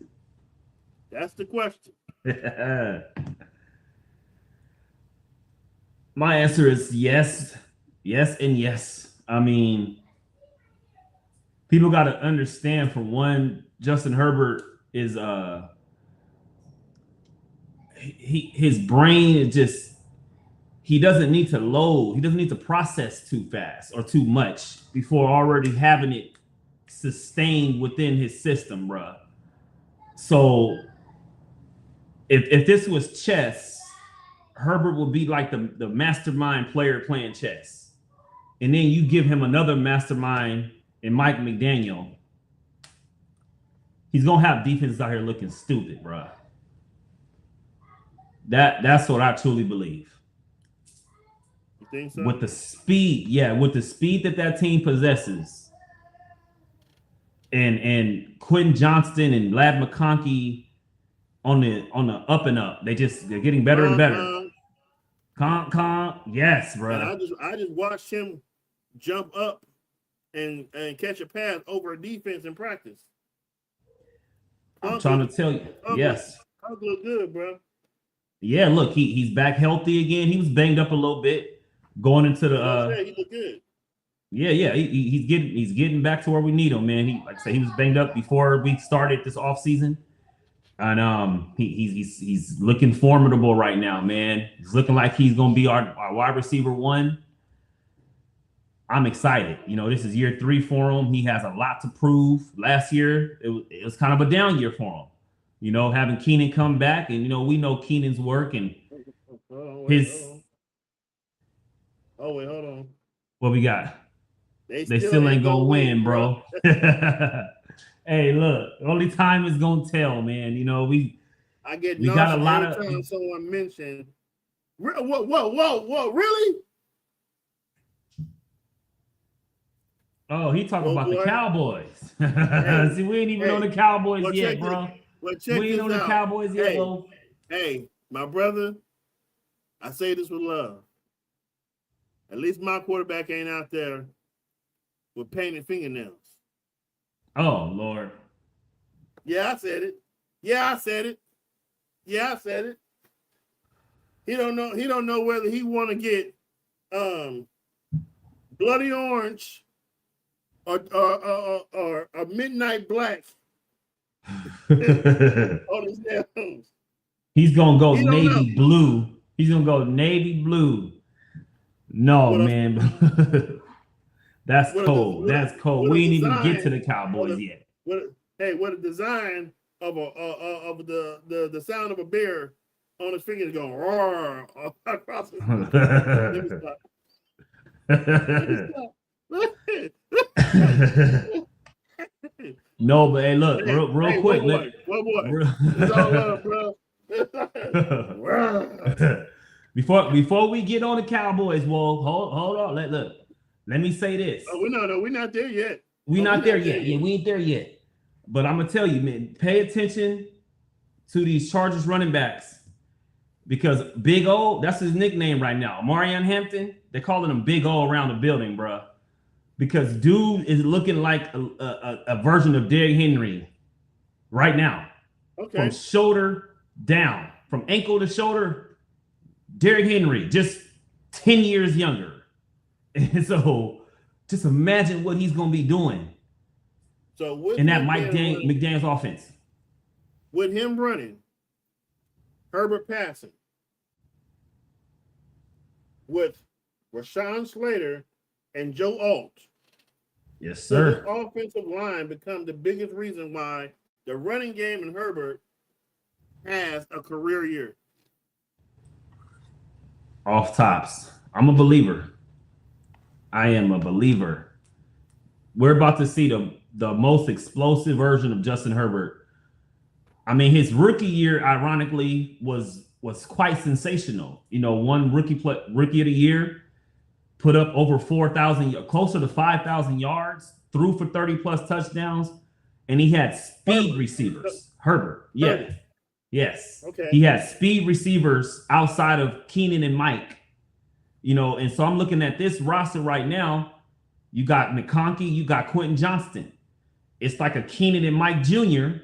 That's the question. My answer is yes, yes, and yes. I mean, people got to understand, for one, Justin Herbert is his brain is just, he doesn't need to load, he doesn't need to process too fast or too much before already having it sustained within his system, bruh. So if this was chess, Herbert would be like the mastermind player playing chess. And then you give him another mastermind in Mike McDaniel. He's gonna have defenses out here looking stupid, bro. That's what I truly believe. You think so? With the speed, with the speed that team possesses, and Quentin Johnston and Lad McConkey on the up and up. They're getting better and better. Yes, bro. And I just watched him jump up and catch a pass over a defense in practice. I'm trying to tell you. Yes. That look good, bro. Yeah, look, he's back healthy again. He was banged up a little bit going into the he looked good. Yeah, he's getting back to where we need him, man. He, like I said, he was banged up before we started this offseason. And he's looking formidable right now, man. He's looking like he's gonna be our wide receiver 1. I'm excited. You know, this is year 3 for him. He has a lot to prove. Last year, it was kind of a down year for him. You know, having Keenan come back, and you know, we know Keenan's work and his. Hold on. What we got? They still ain't gonna win, bro. Hey, look, only time is gonna tell, man. You know, we got a lot of time someone mentioned. Whoa, really? Oh, he talking about boy. the Cowboys. Hey, see, we ain't even on the Cowboys yet, bro. We ain't on the Cowboys yet, bro. Hey, my brother, I say this with love. At least my quarterback ain't out there with painted fingernails. Oh, Lord. Yeah, I said it. He don't know whether he want to get bloody orange or a midnight black on his nails. He's gonna go navy blue. He's gonna go navy blue. No, man. That's cold. That's cold. We ain't even get to the Cowboys yet. What a design of the sound of a bear on his fingers going roar across his No, but hey, look, real quick. What boy? It's all love, bro. Before we get on the Cowboys, well, hold on. Let me say this. Oh, we're not there yet. We're not there yet. Yeah, we ain't there yet. But I'm gonna tell you, man, pay attention to these Chargers running backs, because Big O, that's his nickname right now. Marion Hampton, they're calling him Big O around the building, bro. Because dude is looking like a version of Derrick Henry right now. Okay. From shoulder down, from ankle to shoulder, Derrick Henry, just 10 years younger. And so just imagine what he's going to be doing in that Mike McDaniel's offense. With him running, Herbert passing, with Rashawn Slater and Joe Alt. Yes, So sir. this offensive line become the biggest reason why the running game in Herbert has a career year? Off tops. I'm a believer. I am a believer. We're about to see the most explosive version of Justin Herbert. I mean, his rookie year, ironically, was quite sensational. You know, one rookie of the year, put up over 4,000, closer to 5,000 yards, threw for 30 plus touchdowns, and he had speed Herbert. receivers. Herbert, yeah, Herbert. yes, Okay. He had speed receivers outside of Keenan and Mike. You know, and so I'm looking at this roster right now. You got McConkey, you got Quentin Johnston. It's like a Keenan and Mike Jr.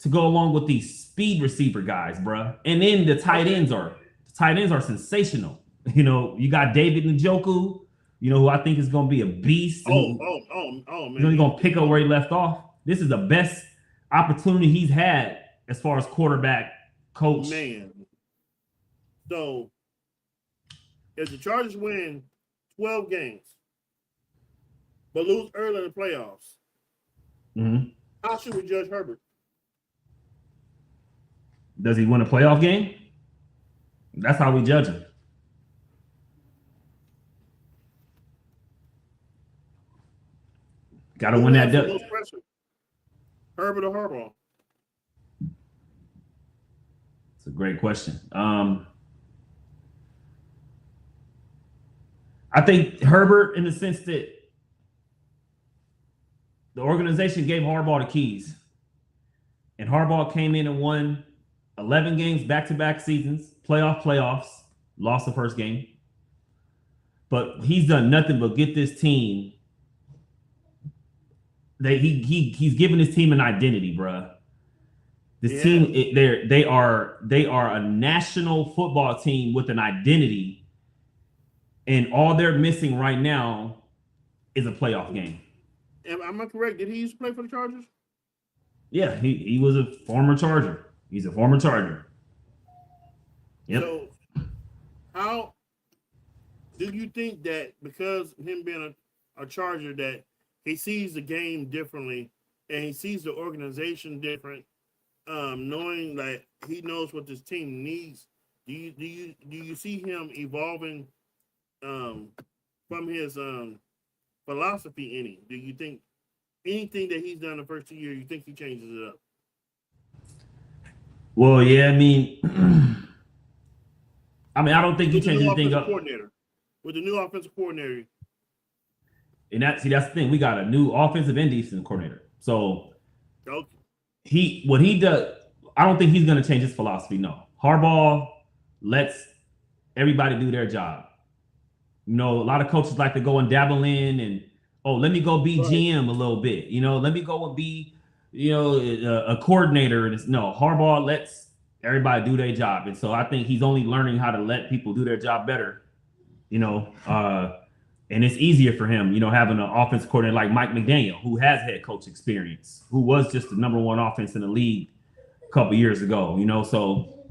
to go along with these speed receiver guys, bruh. And then the tight ends are sensational. You know, you got David Njoku, you know, who I think is going to be a beast. Oh, man. man. He's going to pick up where he left off. This is the best opportunity he's had as far as quarterback coach. Man. So, if the Chargers win 12 games, but lose early in the playoffs, how should we judge Herbert? Does he win a playoff game? That's how we judge him. Got to win that. Herbert or Harbaugh? It's a great question. I think Herbert, in the sense that the organization gave Harbaugh the keys, and Harbaugh came in and won 11 games, back-to-back seasons, playoffs, lost the first game. But he's done nothing but get this team. He's given his team an identity, bruh. This team, they are a national football team with an identity, and all they're missing right now is a playoff game. Am I correct? Did he used to play for the Chargers? Yeah, he was a former Charger. He's a former Charger. Yep. So, how do you think that because him being a Charger, that he sees the game differently and he sees the organization different, knowing that he knows what this team needs? Do you see him evolving from his philosophy any? Do you think anything that he's done the first 2 years, you think he changes it up? Well, yeah, I mean, I don't think he changed anything up. With the new offensive coordinator. And that's the thing. We got a new offensive and defensive coordinator. So what he does, I don't think he's going to change his philosophy. No. Harbaugh lets everybody do their job. You know, a lot of coaches like to go and dabble in and, let me go be GM a little bit. You know, let me go and be, a coordinator. And no, Harbaugh lets everybody do their job. And so I think he's only learning how to let people do their job better, and it's easier for him, having an offensive coordinator like Mike McDaniel, who has head coach experience, who was just the number one offense in the league a couple years ago, so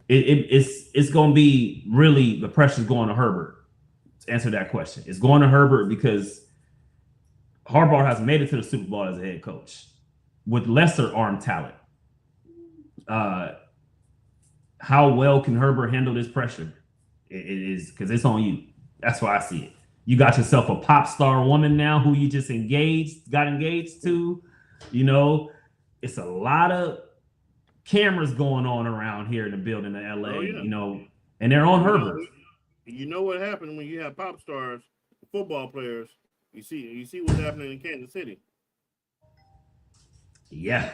it's going to be really, the pressure's going to Herbert to answer that question. It's going to Herbert because Harbaugh has made it to the Super Bowl as a head coach with lesser arm talent. How well can Herbert handle this pressure? It is because it's on you. That's why I see it. You got yourself a pop star woman now who you just got engaged to. It's a lot of cameras going on around here in the building in LA, and they're on Herbert. You know what happened when you have pop stars, football players. You see what's happening in Kansas City. Yeah,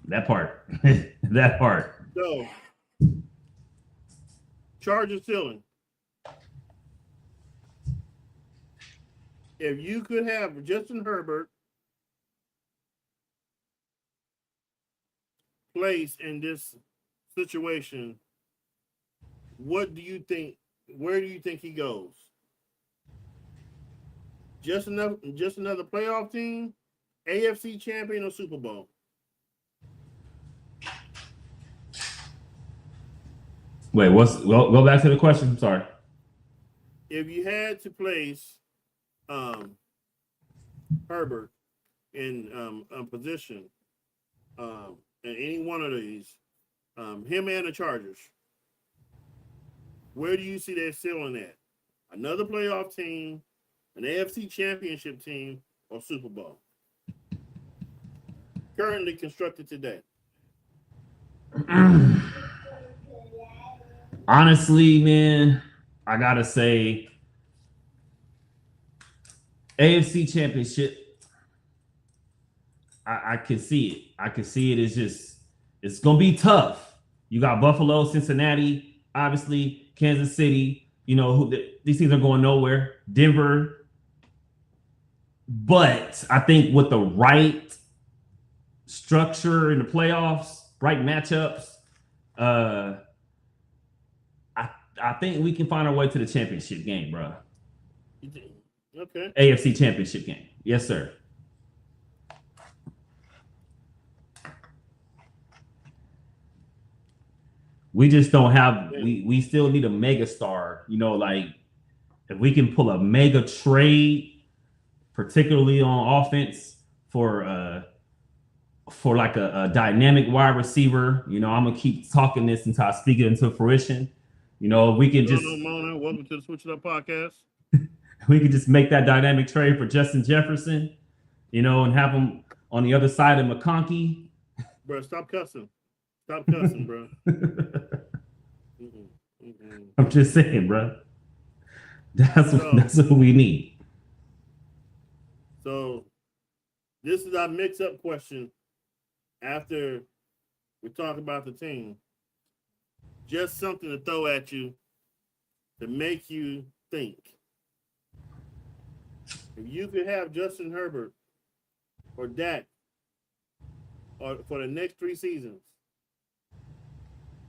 that part. That part. So, Chargers ceiling. If you could have Justin Herbert placed in this situation, what do you think? Where do you think he goes? Just another playoff team, AFC champion, or Super Bowl? Wait, go back to the question. I'm sorry. If you had to place Herbert in a position in any one of these, Him and the Chargers. Where do you see that ceiling at? Another playoff team, an AFC championship team, or Super Bowl? Currently constructed today. Honestly, man, I gotta say AFC championship. I can see it. I can see it. It's gonna be tough. You got Buffalo, Cincinnati, obviously, Kansas City. You know these teams are going nowhere. Denver, but I think with the right structure in the playoffs, right matchups, I think we can find our way to the championship game, bro. Okay. AFC championship game. Yes, sir. We just don't have, we still need a mega star. You know, like if we can pull a mega trade, particularly on offense for like a dynamic wide receiver, you know, I'm gonna keep talking this until I speak it into fruition. You know, we can just welcome to the Switch It Up podcast. We could just make that dynamic trade for Justin Jefferson, you know, and have him on the other side of McConkey. Bro, stop cussing. Stop cussing, bro. I'm just saying, bro. That's what we need. So this is our mix-up question after we talk about the team. Just something to throw at you to make you think. If you could have Justin Herbert or Dak or for the next 3 seasons,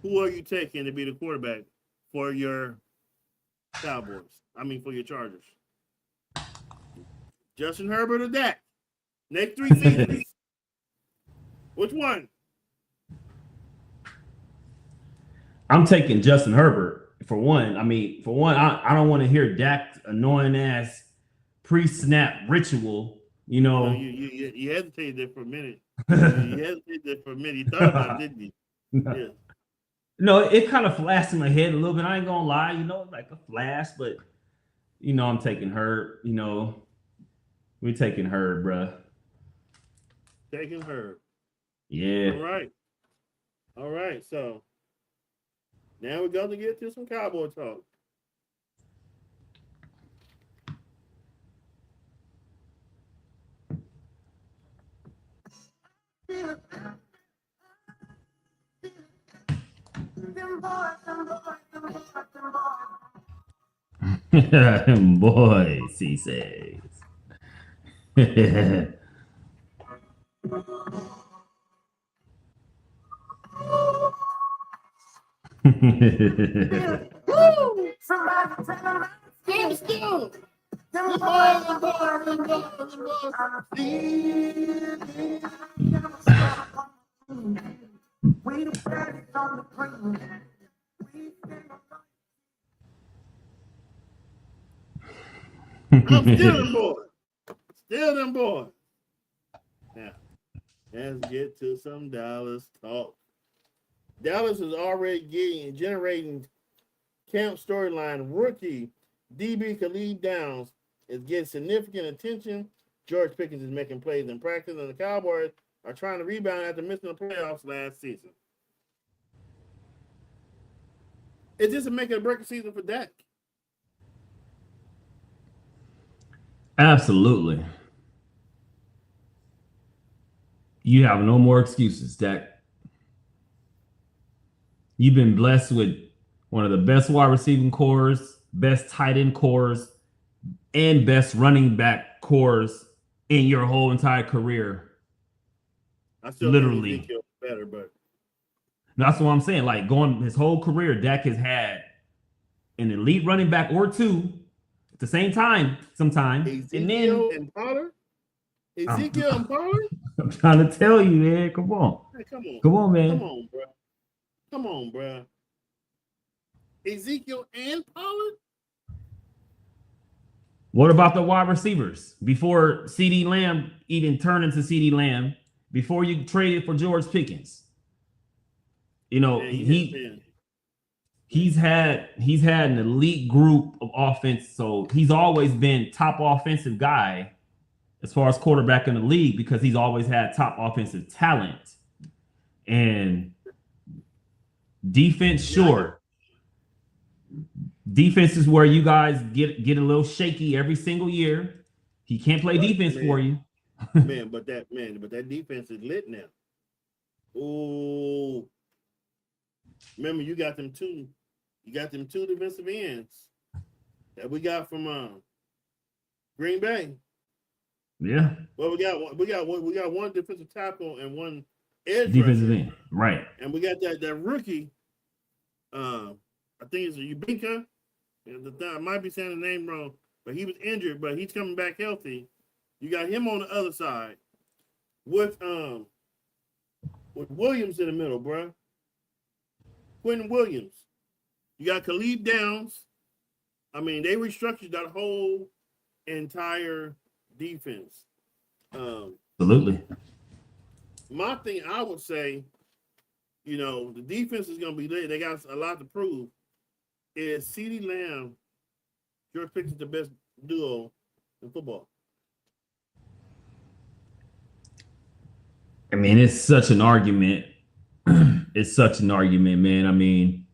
who are you taking to be the quarterback for your Cowboys? I mean, for your Chargers. Justin Herbert or Dak? Next 3 seasons. Which one? I'm taking Justin Herbert for one. I mean, for one, I don't want to hear Dak's annoying ass pre-snap ritual. You know, you hesitated there for a minute. You hesitated there for a minute. You thought about it, didn't you? No. Yeah. No, it kind of flashed in my head a little bit. I ain't gonna lie, you know, like a flash, but you know, I'm taking Herb. You know, we're taking Herb, bruh. Taking Herb. Yeah. All right. So now we're going to get to some Cowboy talk. Boys, he says. Somebody tell him, Sting. I'm still them boys. Still them boys. Now, let's get to some Dallas talk. Dallas is already generating camp storyline. Rookie DB Khalid Downs is getting significant attention. George Pickens is making plays in practice, and the Cowboys are trying to rebound after missing the playoffs last season. Is this a make or break season for Dak? Absolutely. You have no more excuses, Dak. You've been blessed with one of the best wide receiving cores, best tight end cores, and best running back cores in your whole entire career. I still literally think Ezekiel's better, but that's what I'm saying. Like going his whole career, Dak has had an elite running back or two at the same time sometimes. Ezekiel and Pollard? Ezekiel and Pollard? I'm trying to tell you, man. Come on. Hey, come on, man. Come on, bro. Ezekiel and Pollard? What about the wide receivers? Before CeeDee Lamb even turned into CeeDee Lamb, before you traded for George Pickens, You know, Man, he's had an elite group of offense, so he's always been top offensive guy as far as quarterback in the league because he's always had top offensive talent. And defense, sure. Defense is where you guys get a little shaky every single year. He can't play defense for you. but that defense is lit now. Oh, remember you got them two defensive ends that we got from Green Bay. Yeah. Well, we got one defensive tackle and one edge defensive rusher. end, right? And we got that rookie. I think it's Ubinka. I might be saying the name wrong, but he was injured, but he's coming back healthy. You got him on the other side with Williams in the middle, bro. Quentin Williams. You got Khalid Downs. I mean, they restructured that whole entire defense. Absolutely. My thing, I would say, you know, the defense is going to be lit. They got a lot to prove. Is CeeDee Lamb, George Pickens, the best duo in football? I mean, it's such an argument. It's such an argument, man. I mean,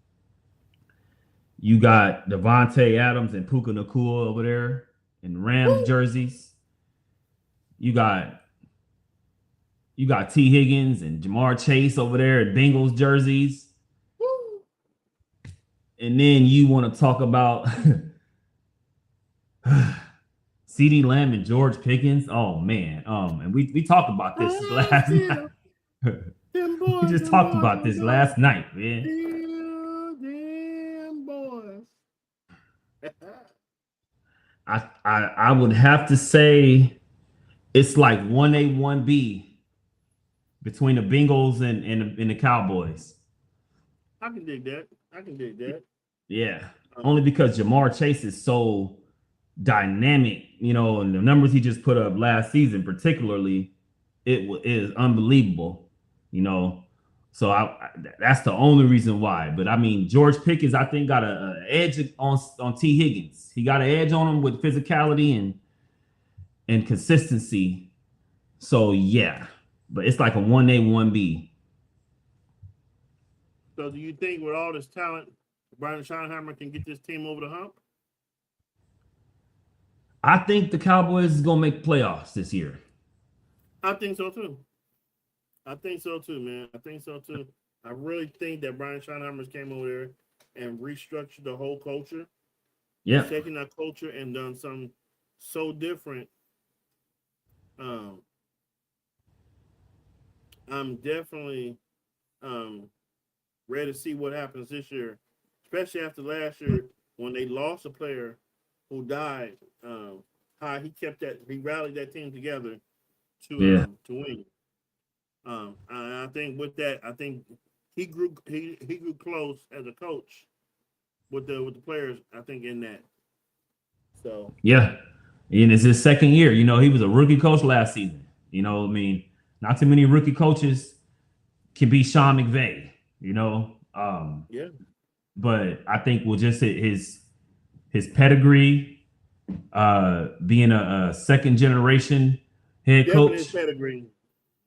you got Devontae Adams and Puka Nacua over there in Rams jerseys. You got T. Higgins and Jamar Chase over there in Bengals jerseys. And then you want to talk about CeeDee Lamb and George Pickens. Oh man. And we talked about this last night. We just talked about this last night, man. Damn boys. I would have to say it's like 1A, 1B between the Bengals and the Cowboys. I can dig that. Yeah. Only because Jamar Chase is so dynamic, you know, and the numbers he just put up last season, particularly, it is unbelievable, you know. So that's the only reason why. But I mean, George Pickens, I think, got an edge on T. Higgins. He got an edge on him with physicality and consistency. So yeah, but it's like a 1A, 1B. So do you think with all this talent, Brian Schottenheimer can get this team over the hump? I think the Cowboys is gonna make playoffs this year. I think so too. Man. I really think that Brian Schottenheimer came over there and restructured the whole culture. Yeah. Taking that culture and done something so different. I'm definitely ready to see what happens this year, especially after last year when they lost a player who died. How he rallied that team together to win. I think with that, I think he grew close as a coach with the players. I think in that. So yeah, and it's his second year. You know, he was a rookie coach last season. You know, I mean, not too many rookie coaches can be Sean McVay. You know, yeah. But I think with just his pedigree, being a second generation head Definitely coach. his pedigree.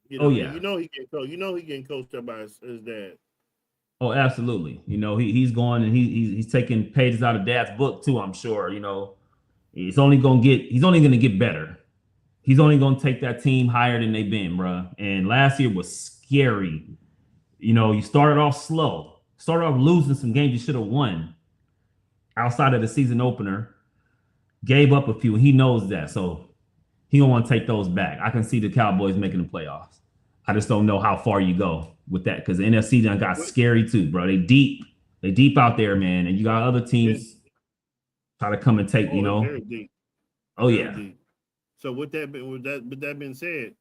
You know, oh yeah, you know he getting coached up by his dad. Oh, absolutely. You know, he's going and he's taking pages out of Dad's book too. I'm sure. You know, he's only gonna get better. He's only gonna take that team higher than they've been, bro. And last year was scary. You know, you started off slow, started off losing some games you should have won outside of the season opener. Gave up a few, and he knows that, so he don't want to take those back. I can see the Cowboys making the playoffs. I just don't know how far you go with that because the NFC done got scary too, bro. They deep out there, man, and you got other teams try to come and take, you know. Very deep. Oh Very yeah. deep. So with that being said,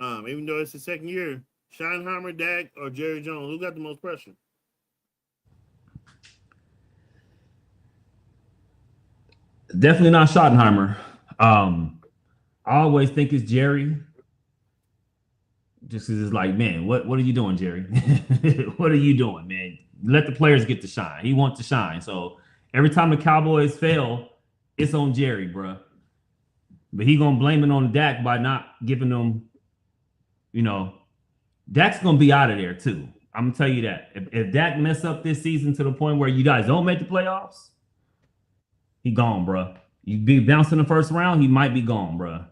even though it's the second year, Schottenheimer, Dak, or Jerry Jones, who got the most pressure? Definitely not Schottenheimer. I always think it's Jerry. Just 'cause it's like, man, what are you doing, Jerry? What are you doing, man? Let the players get to shine. He wants to shine. So every time the Cowboys fail, it's on Jerry, bruh. But he gonna blame it on Dak by not giving them, Dak's gonna be out of there too. I'm gonna tell you that. If Dak mess up this season to the point where you guys don't make the playoffs, he gone, bruh. You be bouncing the first round, he might be gone, bruh.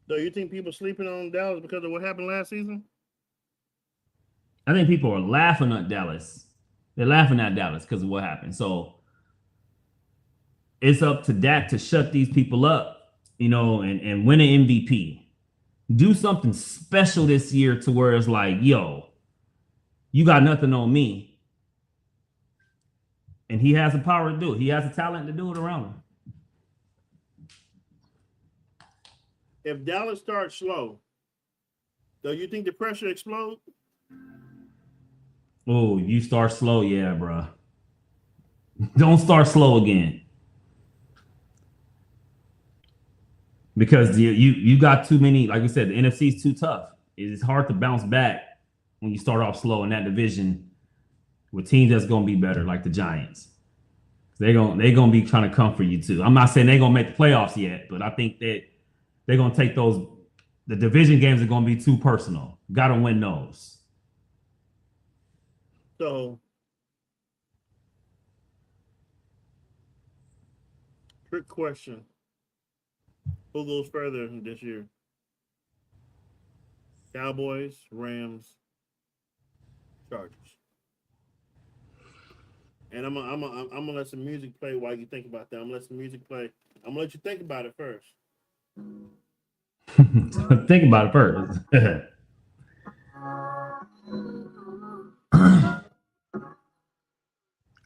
So you think people sleeping on Dallas because of what happened last season? I think people are laughing at Dallas. They're laughing at Dallas because of what happened. So it's up to Dak to shut these people up, and win an MVP. Do something special this year to where it's like, yo, you got nothing on me. And he has the power to do it. He has the talent to do it around him. If Dallas starts slow, do you think the pressure explode? Oh, you start slow, yeah, bro. Don't start slow again. Because you got too many, like I said, the NFC is too tough. It's hard to bounce back when you start off slow in that division with teams that's gonna be better, like the Giants. They're gonna be trying to come for you too. I'm not saying they're gonna make the playoffs yet, but I think that they're gonna take those. The division games are gonna be too personal. Got to win those. So, trick question. Who goes further this year? Cowboys, Rams, Chargers. And I'm gonna let some music play while you think about that. I'm gonna let some music play. I'm gonna let you think about it first. Think about it first.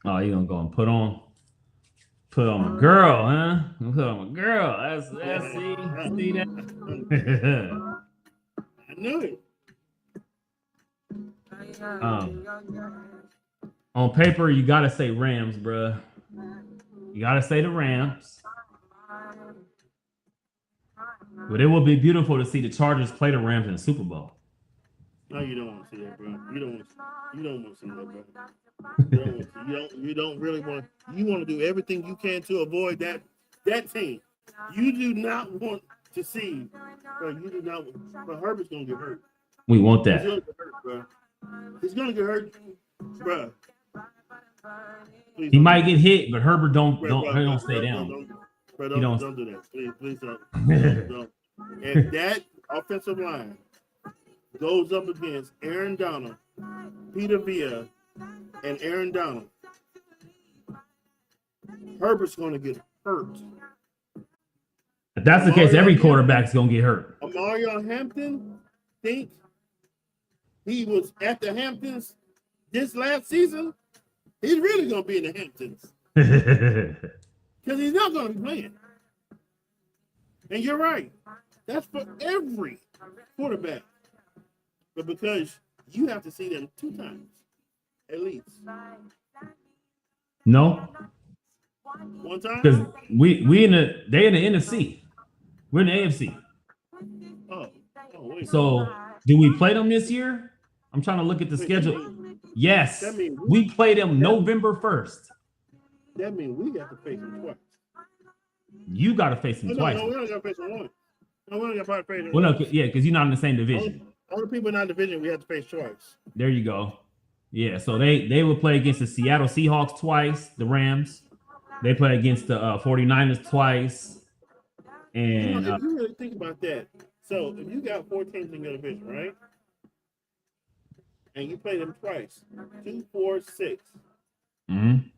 Oh, you gonna go and put on a girl, huh? Put on a girl. That's see that. I knew it. On paper, you gotta say Rams, bruh. You gotta say the Rams. But it would be beautiful to see the Chargers play the Rams in the Super Bowl. No, you don't want to see that, bro. You don't want to see that, bro. You don't really want. You want to do everything you can to avoid that team. You do not want to see, bro. You do not. But Herbert's gonna get hurt. We want that. He's gonna get hurt, bro. He's gonna get hurt, bro. Please He don't might do get hit, but Herbert don't bro, stay down. Don't do that. Please don't. If that offensive line goes up against Aaron Donald, Peter Villa, and Aaron Donald, Herbert's going to get hurt. If that's the case, every quarterback's gonna get hurt. Mario Hampton think he was at the Hamptons this last season. He's really going to be in the Hamptons because he's not going to be playing. And you're right. That's for every quarterback. But because you have to see them 2 times, at least. No, 1 time? because they in the NFC. We're in the AFC. Oh, wait. So do we play them this year? I'm trying to look at the schedule. Yes, that means we play them November 1st. That means we have to face them twice. You got to face them twice. No, we only got to face them once. No, we only got to face them Well, no, once. yeah, because you're not in the same division. Only people in our division we have to face twice. There you go. Yeah, so they will play against the Seattle Seahawks twice, the Rams. They play against the 49ers twice. And if you really think about that, so if you got 4 teams in your division, right? And you play them twice, 2, 4, 6. mhm.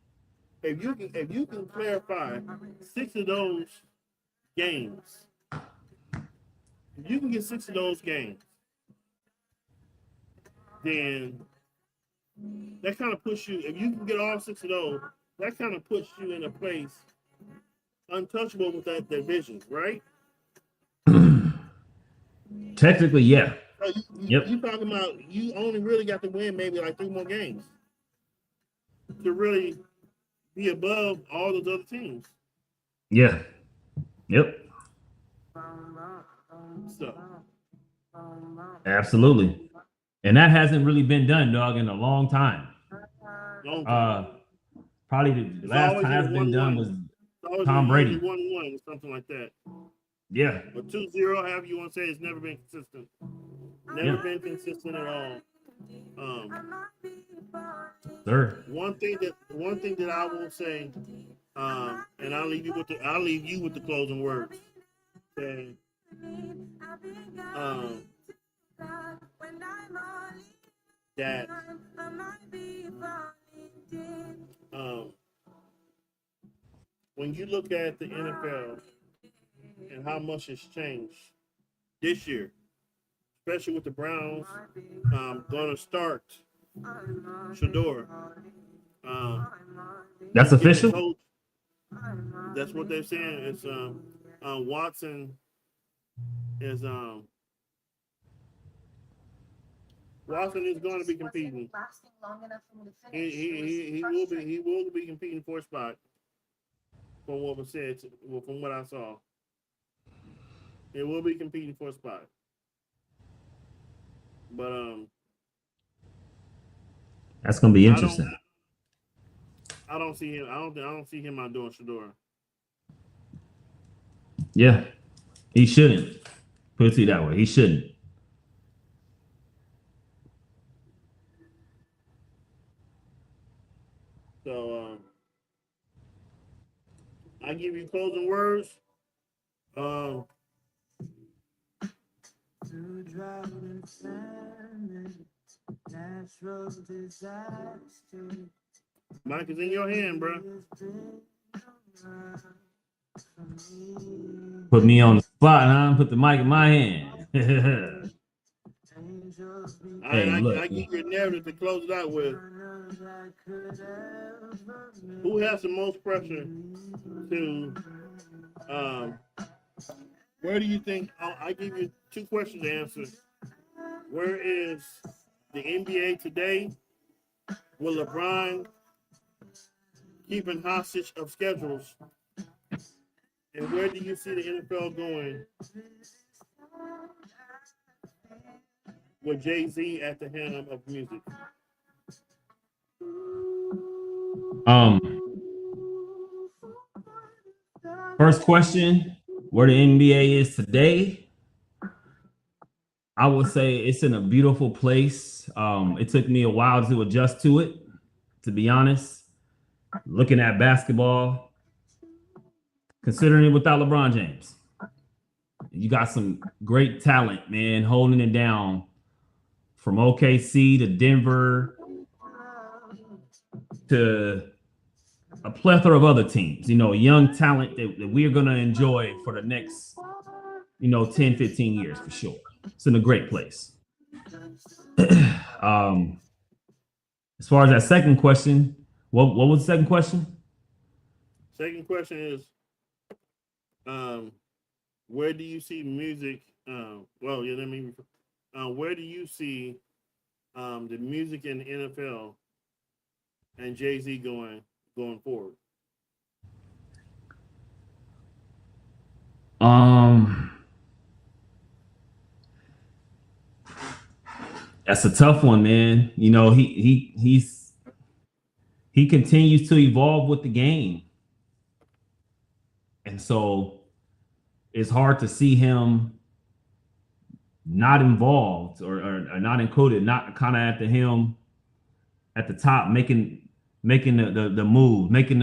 If you can clarify 6 of those games, if you can get 6 of those games, then that kind of puts you. If you can get all 6 of those, that kind of puts you in a place untouchable with that division, right? Technically, yeah. So Yep. you talking about you only really got to win maybe like 3 more games to really be above all those other teams. Yeah. Yep. So Absolutely. And that hasn't really been done, dog, in a long time. Long time. Probably the It's last always time either it's been done 1-1. was It's always Tom Brady. 1-1 or something like that. Yeah. But 2-0, however you want to say, it's never been consistent. Never been consistent at all. Sir. One thing that I will say, and I'll leave you with the closing words. Okay. That when you look at the NFL and how much has changed this year, especially with the Browns going to start Shador. That's official? Coach, that's what they're saying. It's Watson is Watson is going to be competing. He will be competing for a spot. From what was said, from what I saw, it will be competing for a spot. But that's gonna be interesting. I don't see him. I don't see him outdoing Shador. Yeah, he shouldn't. Put it to you that way. He shouldn't. So I give you closing words. Mike is in your hand, bro. Put me on the spot, huh? Put the mic in my hand. I give you a narrative to close it out with. Who has the most pressure to where do you think I give you two questions to answer. Where is the NBA today? Will LeBron keeping hostage of schedules? And where do you see the NFL going with Jay-Z at the helm of music? First question, where the NBA is today, I would say it's in a beautiful place. It took me a while to adjust to it, to be honest. Looking at basketball, considering it without LeBron James. You got some great talent, man, holding it down from OKC to Denver to a plethora of other teams, young talent that we're going to enjoy for the next, 10, 15 years for sure. It's in a great place. As far as that second question, what was the second question? Second question is, where do you see music? Where do you see the music in the NFL and Jay-Z going forward? That's a tough one, man. He continues to evolve with the game. And so it's hard to see him not involved or not included, not kind of at the helm at the top, making the move, making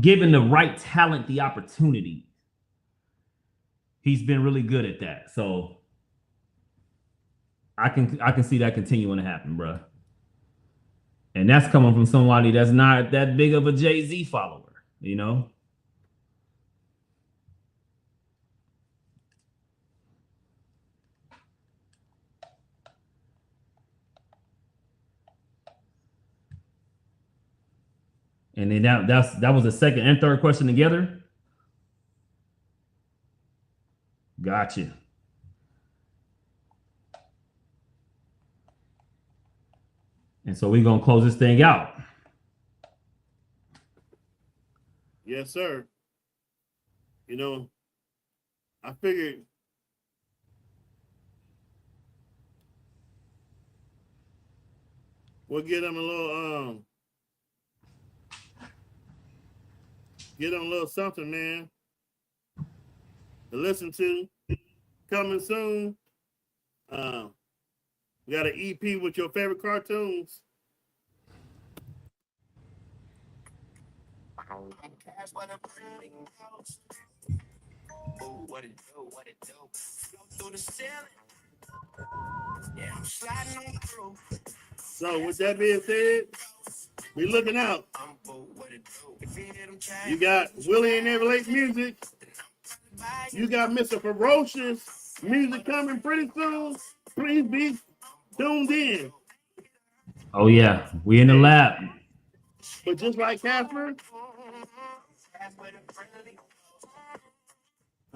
giving the right talent the opportunity. He's been really good at that. So I can see that continuing to happen, bro. And that's coming from somebody that's not that big of a Jay-Z follower, And then that was the second and third question together. Gotcha. And so we're gonna close this thing out. Yes, sir. I figured We'll get them a little something, man, to listen to. Coming soon. We got an EP with your favorite cartoons. What it do? Through the ceiling. Yeah, I'm sliding on through. So with that being said, we looking out. You got Willie and Everlake music. You got Mr. Ferocious music coming pretty soon. Please be tuned in. Oh yeah, we in the lab. But just like Casper,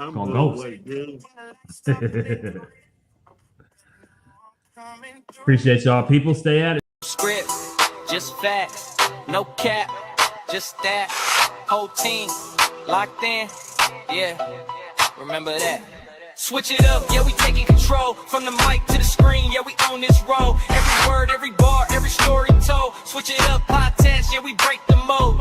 I'm Gonna good ghost. with it, dude. Appreciate y'all. People, stay at it. Script, just facts, no cap, just that. Whole team locked in, yeah. Remember that. Switch it up, yeah, we taking control. From the mic to the screen, yeah, we own this role. Every word, every bar, every story told. Switch it up, high tense, yeah, we break the mold.